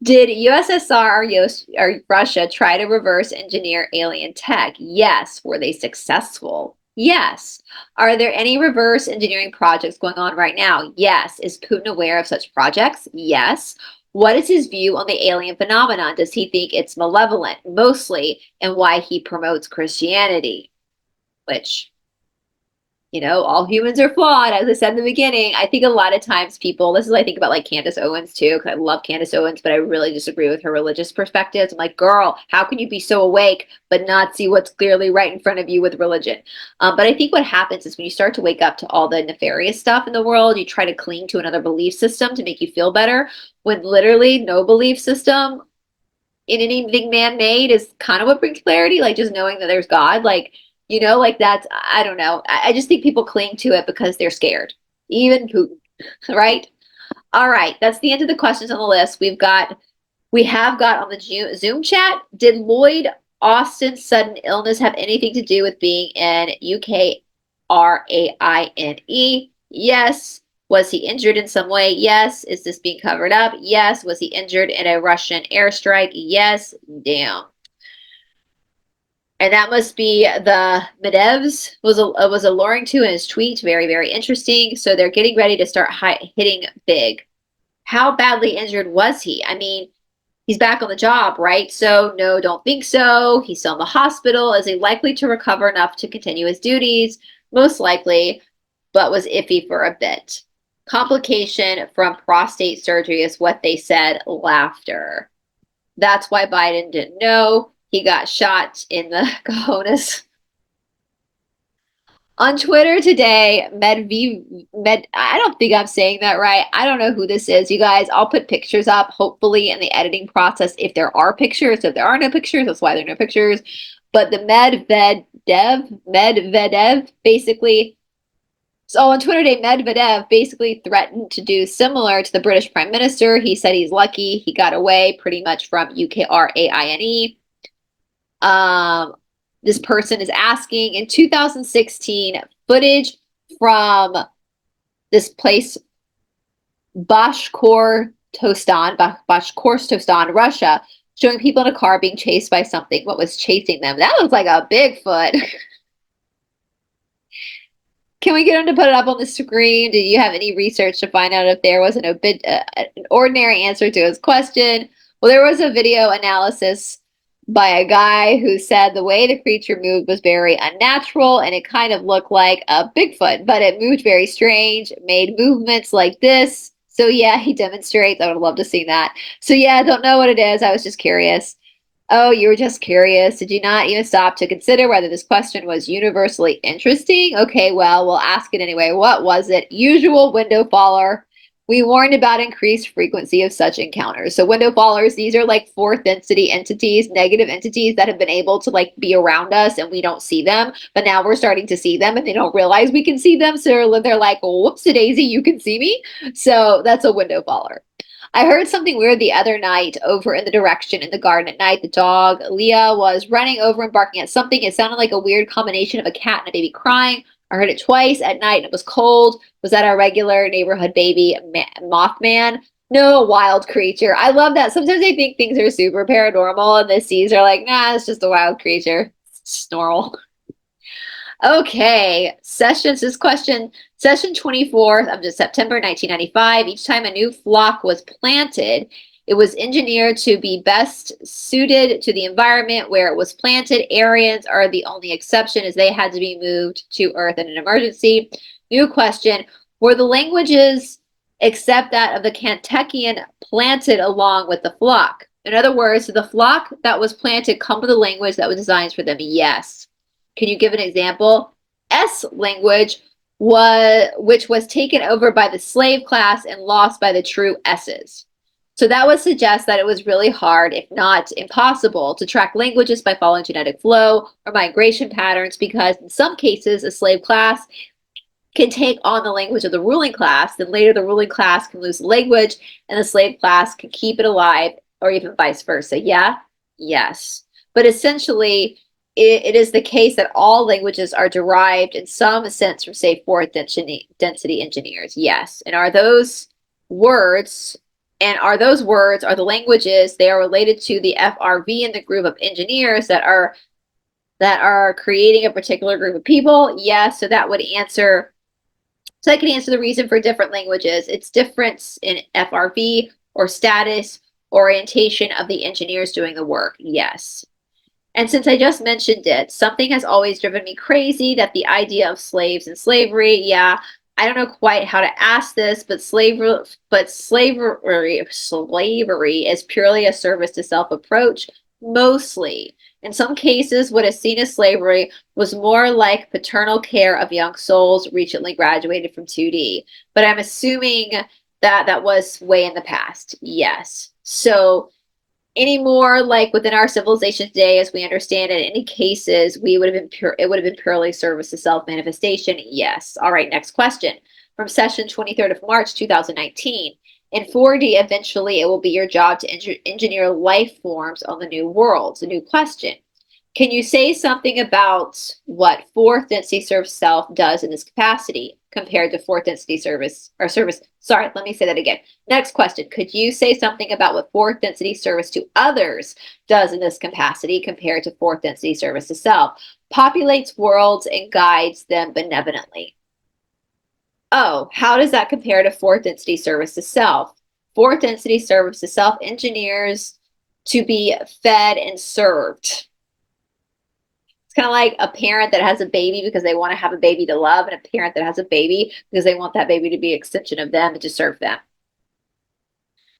Did USSR or Russia try to reverse engineer alien tech? Yes. Were they successful? Yes. Are there any reverse engineering projects going on right now? Yes. Is Putin aware of such projects? Yes. What is his view on the alien phenomenon? Does he think it's malevolent, mostly, and why he promotes Christianity? Which, you know, all humans are flawed, as I said in the beginning. I think a lot of times people, this is what I think about like Candace Owens too, because I love Candace Owens, but I really disagree with her religious perspectives. I'm like, girl, how can you be so awake but not see what's clearly right in front of you with religion? But I think what happens is when you start to wake up to all the nefarious stuff in the world, you try to cling to another belief system to make you feel better, when literally no belief system in anything man-made is kind of what brings clarity, like just knowing that there's God, like, you know, like that's, I don't know. I just think people cling to it because they're scared. Even Putin, right? All right, that's the end of the questions on the list. We have got on the Zoom chat, did Lloyd Austin's sudden illness have anything to do with being in Ukraine? Yes. Was he injured in some way? Yes. Is this being covered up? Yes. Was he injured in a Russian airstrike? Yes. Damn. And that must be the Medevs was alluring to in his tweet. Very, very interesting. So they're getting ready to start hitting big. How badly injured was he? I mean, he's back on the job, right? So no, don't think so. He's still in the hospital. Is he likely to recover enough to continue his duties? Most likely, but was iffy for a bit. Complication from prostate surgery is what they said. Laughter. That's why Biden didn't know. He got shot in the cojones. On Twitter today, I don't think I'm saying that right. I don't know who this is, you guys. I'll put pictures up, hopefully, in the editing process if there are pictures. If there are no pictures, that's why there are no pictures. But the Medvedev, basically. So on Twitter today, Medvedev basically threatened to do similar to the British Prime Minister. He said he's lucky he got away pretty much from Ukraine. This person is asking, in 2016, footage from this place, Bashkortostan, Russia, showing people in a car being chased by something. What was chasing them? That looks like a Bigfoot. Can we get him to put it up on the screen? Did you have any research to find out if there was an ordinary answer to his question? Well, there was a video analysis by a guy who said the way the creature moved was very unnatural and it kind of looked like a Bigfoot, but it moved very strange, made movements like this. So yeah, he demonstrates. I would love to see that. So yeah, I don't know what it is. I was just curious. Oh, you were just curious. Did you not even stop to consider whether this question was universally interesting? Okay, well, we'll ask it anyway. What was it? Usual window faller. We warned about increased frequency of such encounters. So window followers, these are like fourth density entities, negative entities that have been able to like be around us and we don't see them, but now we're starting to see them and they don't realize we can see them. So they're like, whoops a daisy, you can see me. So that's a window follower. I heard something weird the other night over in the direction in the garden at night. The dog, Leah, was running over and barking at something. It sounded like a weird combination of a cat and a baby crying. I heard it twice at night and it was cold. Was that our regular neighborhood baby Mothman? No, a wild creature. I love that. Sometimes I think things are super paranormal and the seas are like, nah, it's just a wild creature. It's normal. Okay, this question, session 24th of September 1995. Each time a new flock was planted, it was engineered to be best suited to the environment where it was planted. Aryans are the only exception as they had to be moved to Earth in an emergency. New question, were the languages except that of the Kentuckian planted along with the flock? In other words, did the flock that was planted come with a language that was designed for them? Yes. Can you give an example? S language, which was taken over by the slave class and lost by the true S's. So that would suggest that it was really hard, if not impossible, to track languages by following genetic flow or migration patterns, because in some cases, a slave class can take on the language of the ruling class, then later the ruling class can lose the language and the slave class can keep it alive, or even vice versa. Yeah? Yes. But essentially, it is the case that all languages are derived in some sense from, say, fourth density engineers. Yes. And are those words, are the languages, they are related to the FRV in the group of engineers that are creating a particular group of people? Yes. So that would answer, so I can answer the reason for different languages. It's difference in FRV or status, orientation of the engineers doing the work. Yes. And since I just mentioned it, something has always driven me crazy, that the idea of slaves and slavery. Yeah, I don't know quite how to ask this, but slavery is purely a service to self approach, mostly. In some cases, what is seen as slavery was more like paternal care of young souls recently graduated from 2D. But I'm assuming that that was way in the past. Yes. So anymore, like within our civilization today, as we understand it, in any cases, it would have been purely service to self-manifestation. Yes. All right, next question. From session 23rd of March 2019. In 4D, eventually it will be your job to engineer life forms on the new worlds. A new question. Can you say something about what fourth density service self does in this capacity compared to fourth density service? Sorry, let me say that again. Next question. Could you say something about what fourth density service to others does in this capacity compared to fourth density service to self? Populates worlds and guides them benevolently. Oh, how does that compare to fourth density service to self? Fourth density service to self engineers to be fed and served. Kind of like a parent that has a baby because they want to have a baby to love, and a parent that has a baby because they want that baby to be an extension of them and to serve them.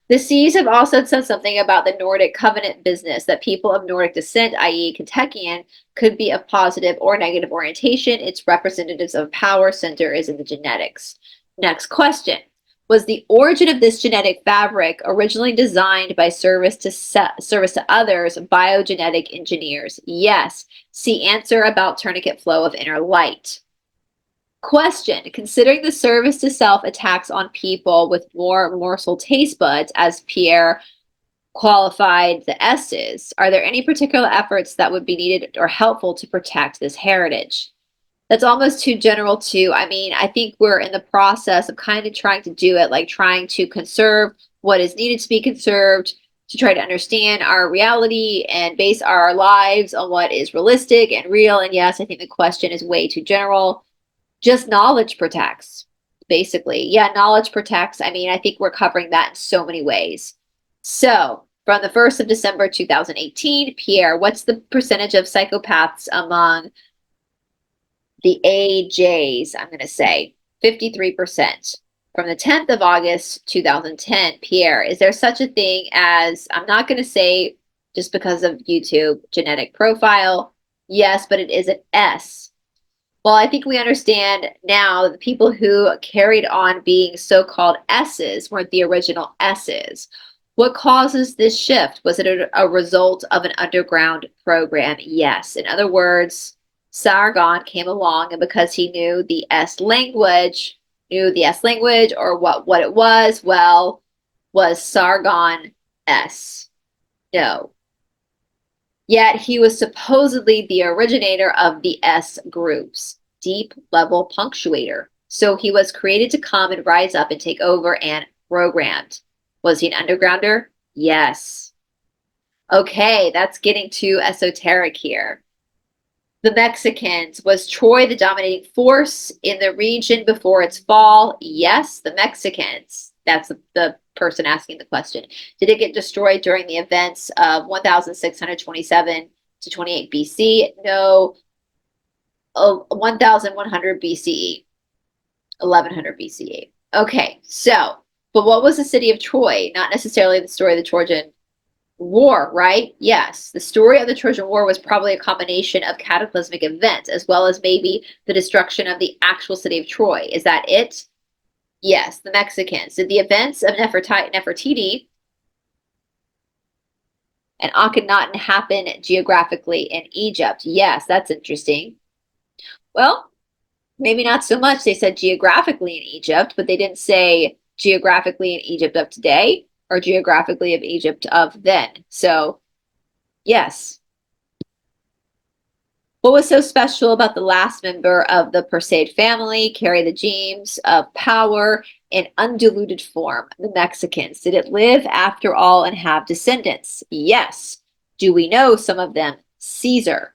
The Seas have also said something about the Nordic covenant business, that people of Nordic descent, i.e. Kentuckian, could be of positive or negative orientation. Its representatives of power center is in the genetics. Next question. Was the origin of this genetic fabric originally designed by service to others, biogenetic engineers? Yes. See answer about tourniquet flow of inner light. Question. Considering the service to self attacks on people with more morsel taste buds, as Pierre qualified the S's, are there any particular efforts that would be needed or helpful to protect this heritage? That's almost too general too. I mean, I think we're in the process of kind of trying to do it, like trying to conserve what is needed to be conserved, to try to understand our reality and base our lives on what is realistic and real. And yes, I think the question is way too general. Just knowledge protects, basically. Yeah, knowledge protects. I mean, I think we're covering that in so many ways. So from the 1st of December 2018, Pierre, what's the percentage of psychopaths among the AJs? I'm going to say 53%. From the 10th of August 2010, Pierre, is there such a thing as, I'm not going to say just because of YouTube, genetic profile? Yes, but it is an S. Well, I think we understand now that the people who carried on being so-called S's weren't the original S's. What causes this shift? Was it a result of an underground program? Yes. In other words, Sargon came along, and because he knew the S language, or what it was, well, was Sargon S? No. Yet he was supposedly the originator of the S groups, deep level punctuator. So he was created to come and rise up and take over and programmed. Was he an undergrounder? Yes. Okay, that's getting too esoteric here. The Mexicans. Was Troy the dominating force in the region before its fall? Yes, the Mexicans. That's the person asking the question. Did it get destroyed during the events of 1627 to 28 BC? No. 1100 BCE. 1100 BCE. Okay, so, but what was the city of Troy? Not necessarily the story of the Trojan War, right? Yes. The story of the Trojan War was probably a combination of cataclysmic events, as well as maybe the destruction of the actual city of Troy. Is that it? Yes, the Mexicans. Did the events of Nefertiti and Akhenaten happen geographically in Egypt? Yes, that's interesting. Well, maybe not so much. They said geographically in Egypt, but they didn't say geographically in Egypt of today or geographically of Egypt of then. So, yes. What was so special about the last member of the Perseid family carry the genes of power in undiluted form, the Mexicans? Did it live after all and have descendants? Yes. Do we know some of them? Caesar.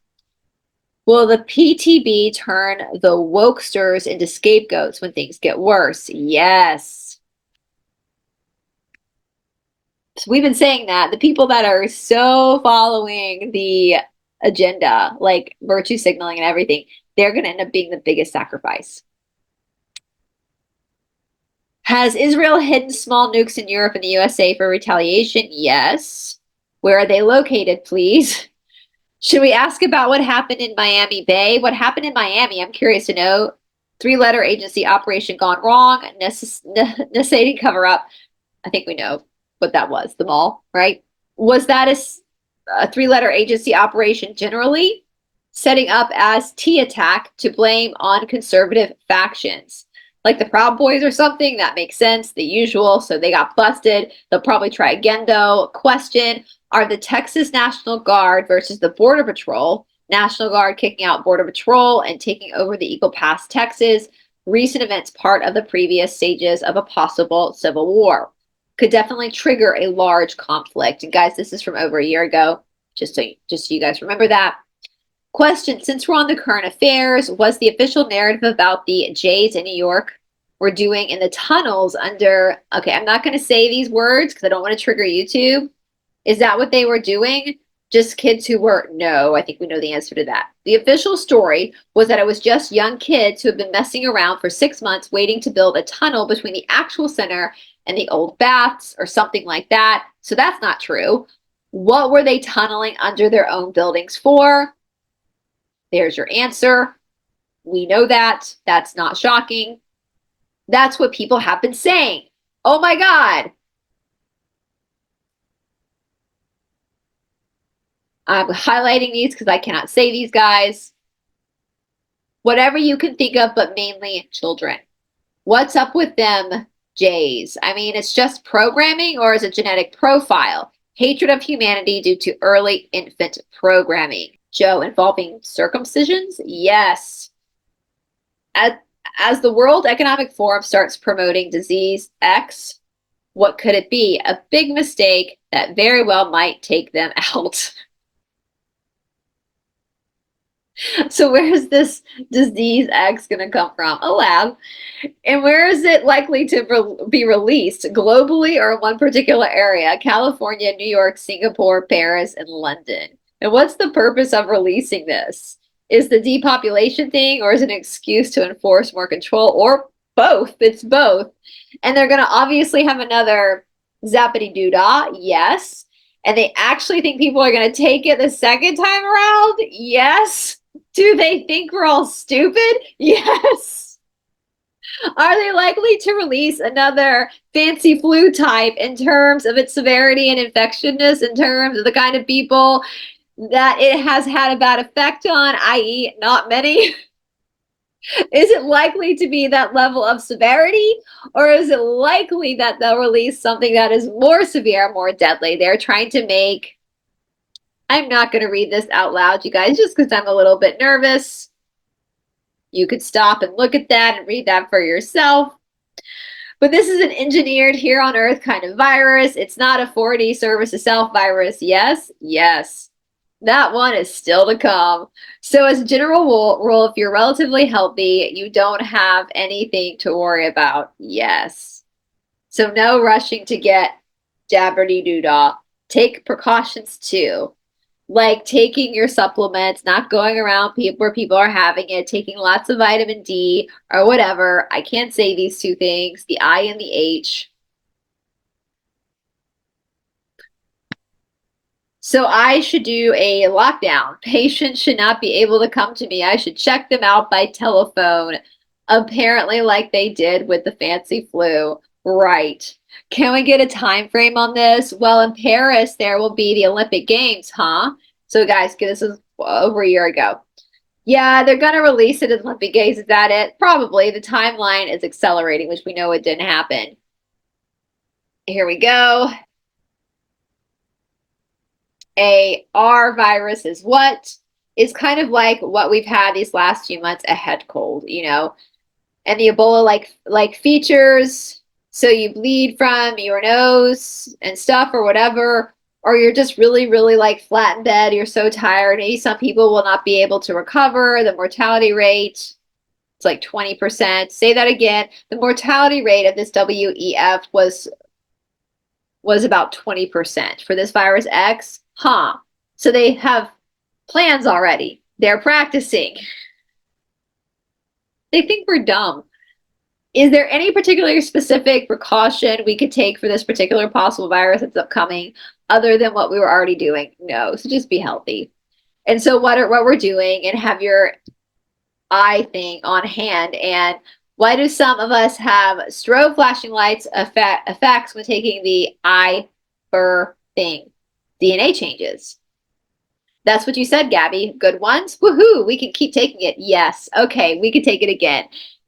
Will the PTB turn the wokesters into scapegoats when things get worse? Yes. So we've been saying that the people that are so following the agenda, like virtue signaling and everything, they're going to end up being the biggest sacrifice. Has Israel hidden small nukes in Europe and the USA for retaliation? Yes. Where are they located, please? Should we ask about what happened in Miami Bay? What happened in Miami? I'm curious to know. 3-letter agency operation gone wrong, necessitating cover up. I think we know what that was, the mall, right? Was that a 3-letter agency operation generally? Setting up as T-attack to blame on conservative factions. Like the Proud Boys or something, that makes sense, the usual, so they got busted. They'll probably try again though. Question, are the Texas National Guard versus the Border Patrol, National Guard kicking out Border Patrol and taking over the Eagle Pass, Texas, recent events part of the previous stages of a possible civil war? Could definitely trigger a large conflict. And guys, this is from over a year ago, just so you guys remember that. Question, since we're on the current affairs, was the official narrative about the Jays in New York were doing in the tunnels under, okay, I'm not going to say these words because I don't want to trigger YouTube. Is that what they were doing? Just kids who were, no, I think we know the answer to that. The official story was that it was just young kids who had been messing around for 6 months waiting to build a tunnel between the actual center and the old baths or something like that. So that's not true. What were they tunneling under their own buildings for? There's your answer. We know that. That's not shocking. That's what people have been saying. Oh my God. I'm highlighting these because I cannot say these guys. Whatever you can think of, but mainly children. What's up with them Jays? I mean, it's just programming, or is it genetic profile? Hatred of humanity due to early infant programming. Joe, involving circumcisions? Yes. As the World Economic Forum starts promoting disease X, what could it be? A big mistake that very well might take them out. So where is this disease X going to come from? A lab. And where is it likely to be released? Globally or in one particular area? California, New York, Singapore, Paris, and London. And what's the purpose of releasing this? Is the depopulation thing, or is it an excuse to enforce more control, or both? It's both. And they're going to obviously have another zappity doodah. Yes. And they actually think people are going to take it the second time around. Yes. Do they think we're all stupid? Yes. Are they likely to release another fancy flu type in terms of its severity and infectiousness, in terms of the kind of people that it has had a bad effect on, i.e., not many? Is it likely to be that level of severity, or is it likely that they'll release something that is more severe, more deadly? They're trying to make, I'm not going to read this out loud, you guys, just because I'm a little bit nervous. You could stop and look at that and read that for yourself. But this is an engineered here on Earth kind of virus. It's not a 4D service to self virus. Yes, yes. That one is still to come. So as a general rule, if you're relatively healthy, you don't have anything to worry about. Yes. So no rushing to get jabberdy doodah. Take precautions too, like taking your supplements, not going around where people are having it, taking lots of vitamin D or whatever. I can't say these two things, the I and the H. So I should do a lockdown. Patients should not be able to come to me. I should check them out by telephone, apparently like they did with the fancy flu. Right. Can we get a time frame on this? Well, in Paris, there will be the Olympic Games, huh? So guys, this is over a year ago. Yeah, they're going to release it as Olympic Games. Is that it? Probably. The timeline is accelerating, which we know it didn't happen. Here we go. A R virus is what? Is kind of like what we've had these last few months, a head cold, you know, and the Ebola like features. So you bleed from your nose and stuff or whatever, or you're just really like flat in bed. You're so tired. Maybe some people will not be able to recover. The mortality rate, it's like 20%. Say that again. The mortality rate of this WEF was about 20% for this virus X. Huh. So they have plans already. They're practicing. They think we're dumb. Is there any particular specific precaution we could take for this particular possible virus that's upcoming other than what we were already doing? No. So just be healthy. And so what we're doing, and have your eye thing on hand. And why do some of us have strobe flashing lights effects when taking the eye fur thing? DNA changes. That's what you said, Gabby. Good ones? Woohoo! We can keep taking it. Yes. Okay, we can take it again.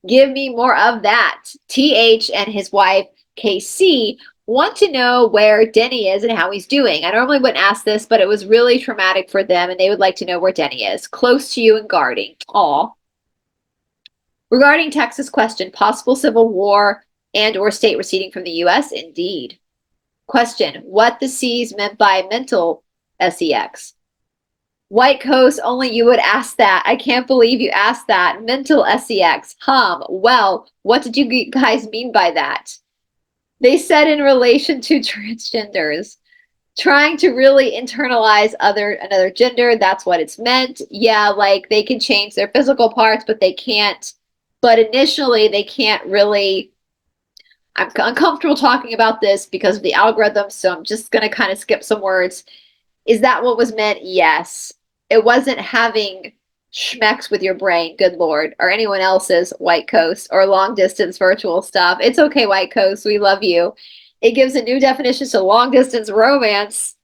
Give me more of that. TH and his wife, KC, want to know where Denny is and how he's doing. I normally wouldn't ask this, but it was really traumatic for them, and they would like to know where Denny is. Close to you and guarding. Aw. Regarding Texas question, possible civil war and or state receding from the U.S.? Indeed. Question, what the C's meant by mental sex? White Coast, only you would ask that. I can't believe you asked that. Mental sex. Well, what did you guys mean by that? They said in relation to transgenders. Trying to really internalize another gender, that's what it's meant. Yeah, like they can change their physical parts, but they can't. But initially, they can't really. I'm uncomfortable talking about this because of the algorithm, so I'm just going to kind of skip some words. Is that what was meant? Yes. It wasn't having schmecks with your brain, good Lord, or anyone else's, White Coast, or long distance virtual stuff. It's okay, White Coast. We love you. It gives a new definition to long distance romance.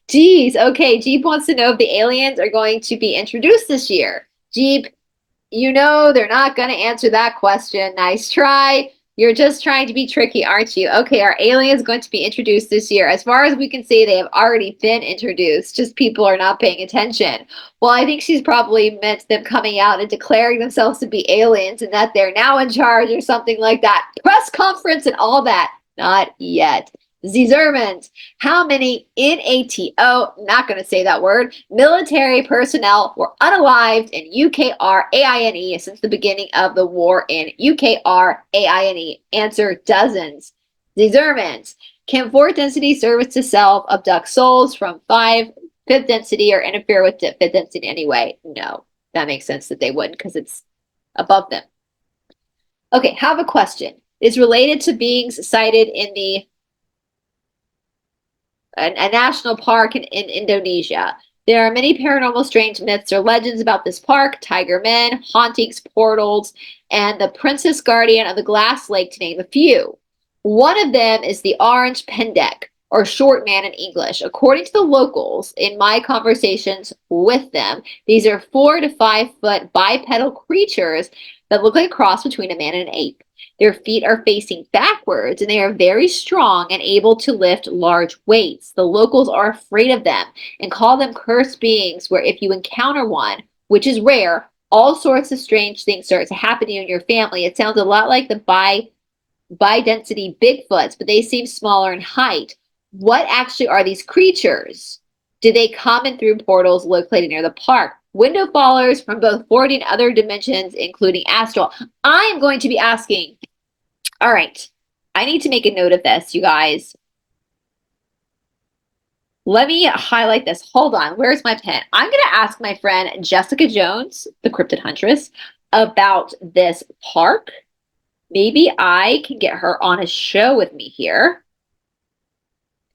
Geez, okay. Jeep wants to know if the aliens are going to be introduced this year. Jeep, you know they're not going to answer that question. Nice try. You're just trying to be tricky, aren't you? Okay, are aliens going to be introduced this year? As far as we can see, they have already been introduced. Just people are not paying attention. Well, I think she's probably meant them coming out and declaring themselves to be aliens and that they're now in charge or something like that. Press conference and all that. Not yet. Zermans, how many NATO, not going to say that word, military personnel were unalived in UKRAINE since the beginning of the war in UKRAINE? Answer, dozens. Zermans, can fourth density service to self abduct souls from fifth density or interfere with fifth density anyway? No, that makes sense that they wouldn't because it's above them. Okay, have a question. It's related to beings sighted in a national park in Indonesia. There are many paranormal strange myths or legends about this park: tiger men, hauntings, portals, and the princess guardian of the glass lake, to name a few. One of them is the orange pendek, or short man in English. According to the locals, in my conversations with them, these are 4 to 5 foot bipedal creatures that look like a cross between a man and an ape. Their feet are facing backwards, and they are very strong and able to lift large weights. The locals are afraid of them and call them cursed beings, where if you encounter one, which is rare, all sorts of strange things start to happen to you and your family. It sounds a lot like the bi-density Bigfoots, but they seem smaller in height. What actually are these creatures? Do they come in through portals located near the park? Window fallers from both 4D and other dimensions, including astral. I am going to be asking. All right, I need to make a note of this, you guys. Let me highlight this. Hold on. Where's my pen? I'm going to ask my friend Jessica Jones, the Cryptid Huntress, about this park. Maybe I can get her on a show with me here.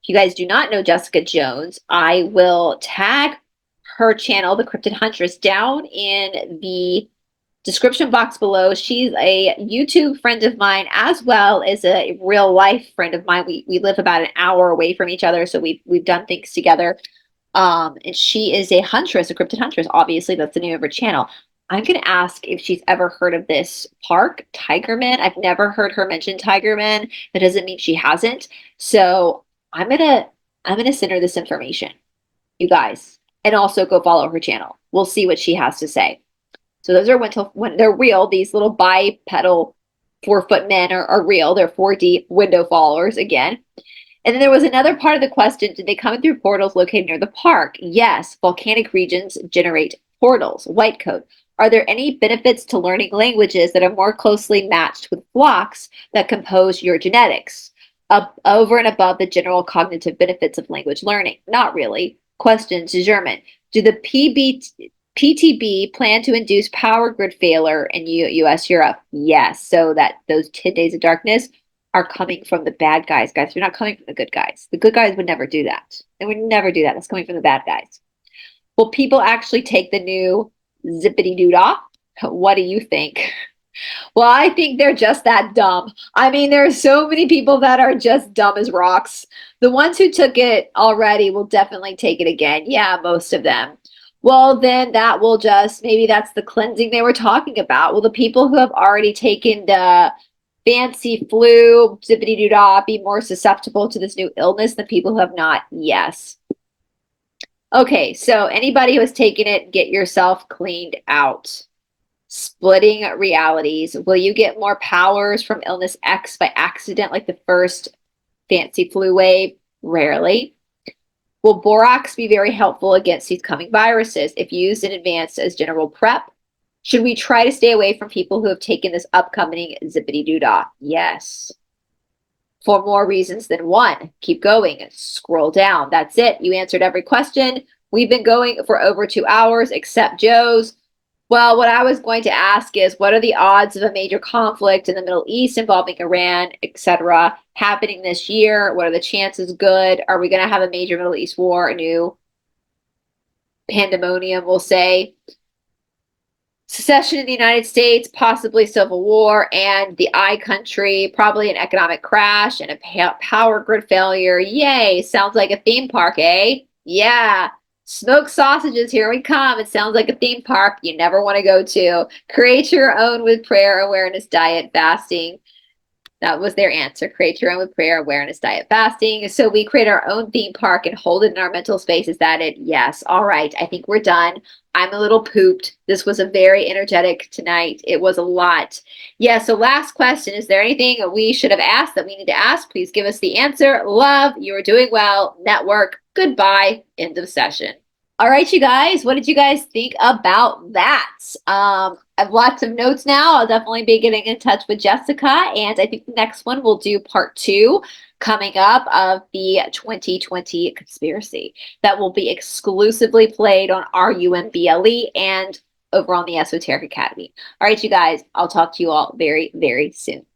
If you guys do not know Jessica Jones, I will tag her channel, the Cryptid Huntress, down in the description box below. She's a YouTube friend of mine as well as a real life friend of mine. We live about an hour away from each other, so we've done things together. And she is a huntress, a cryptid huntress. Obviously, that's the name of her channel. I'm going to ask if she's ever heard of this park, Tigerman. I've never heard her mention Tigerman. That doesn't mean she hasn't. So I'm gonna send her this information, you guys, and also go follow her channel. We'll see what she has to say. So those are when they're real. These little bipedal 4-foot men are real. They're 4D window followers again. And then there was another part of the question: did they come through portals located near the park? Yes, volcanic regions generate portals. White coat. Are there any benefits to learning languages that are more closely matched with flocks that compose your genetics, over and above the general cognitive benefits of language learning? Not really. Questions: German. Do the PTB plan to induce power grid failure in US, Europe? Yes. So that those 10 days of darkness are coming from the bad guys, guys. They're not coming from the good guys. The good guys would never do that. They would never do that. That's coming from the bad guys. Will people actually take the new zippity doo dah? What do you think? Well, I think they're just that dumb. I mean, there are so many people that are just dumb as rocks. The ones who took it already will definitely take it again. Yeah, most of them. Well, then that will just, maybe that's the cleansing they were talking about. Will the people who have already taken the fancy flu, zippity doo dah, be more susceptible to this new illness than people who have not? Yes. Okay, so anybody who has taken it, get yourself cleaned out. Splitting realities. Will you get more powers from illness X by accident, like the first fancy flu wave? Rarely. Will borax be very helpful against these coming viruses if used in advance as general prep? Should we try to stay away from people who have taken this upcoming zippity doo dah? Yes. For more reasons than one. Keep going. Scroll down. That's it. You answered every question. We've been going for over 2 hours, except Joe's. Well, what I was going to ask is, what are the odds of a major conflict in the Middle East involving Iran, etc., happening this year? What are the chances? Good. Are we going to have a major Middle East war, a new pandemonium, we'll say? Secession in the United States, possibly civil war, and the I country, probably an economic crash and a power grid failure. Yay, sounds like a theme park, eh? Yeah. Smoked sausages, here we come. It sounds like a theme park you never want to go to. Create your own with prayer, awareness, diet, fasting. That was their answer. Create your own with prayer, awareness, diet, fasting. So we create our own theme park and hold it in our mental space. Is that it? Yes. All right. I think we're done. I'm a little pooped. This was a very energetic tonight. It was a lot. Yeah. So last question. Is there anything we should have asked that we need to ask? Please give us the answer. Love. You are doing well. Network. Goodbye. End of session. All right, you guys, what did you guys think about that? I have lots of notes now. I'll definitely be getting in touch with Jessica, and I think the next one we'll do part 2 coming up of the 2020 conspiracy that will be exclusively played on RUMBLE and over on the Esoteric Academy. All right, you guys, I'll talk to you all very, very soon.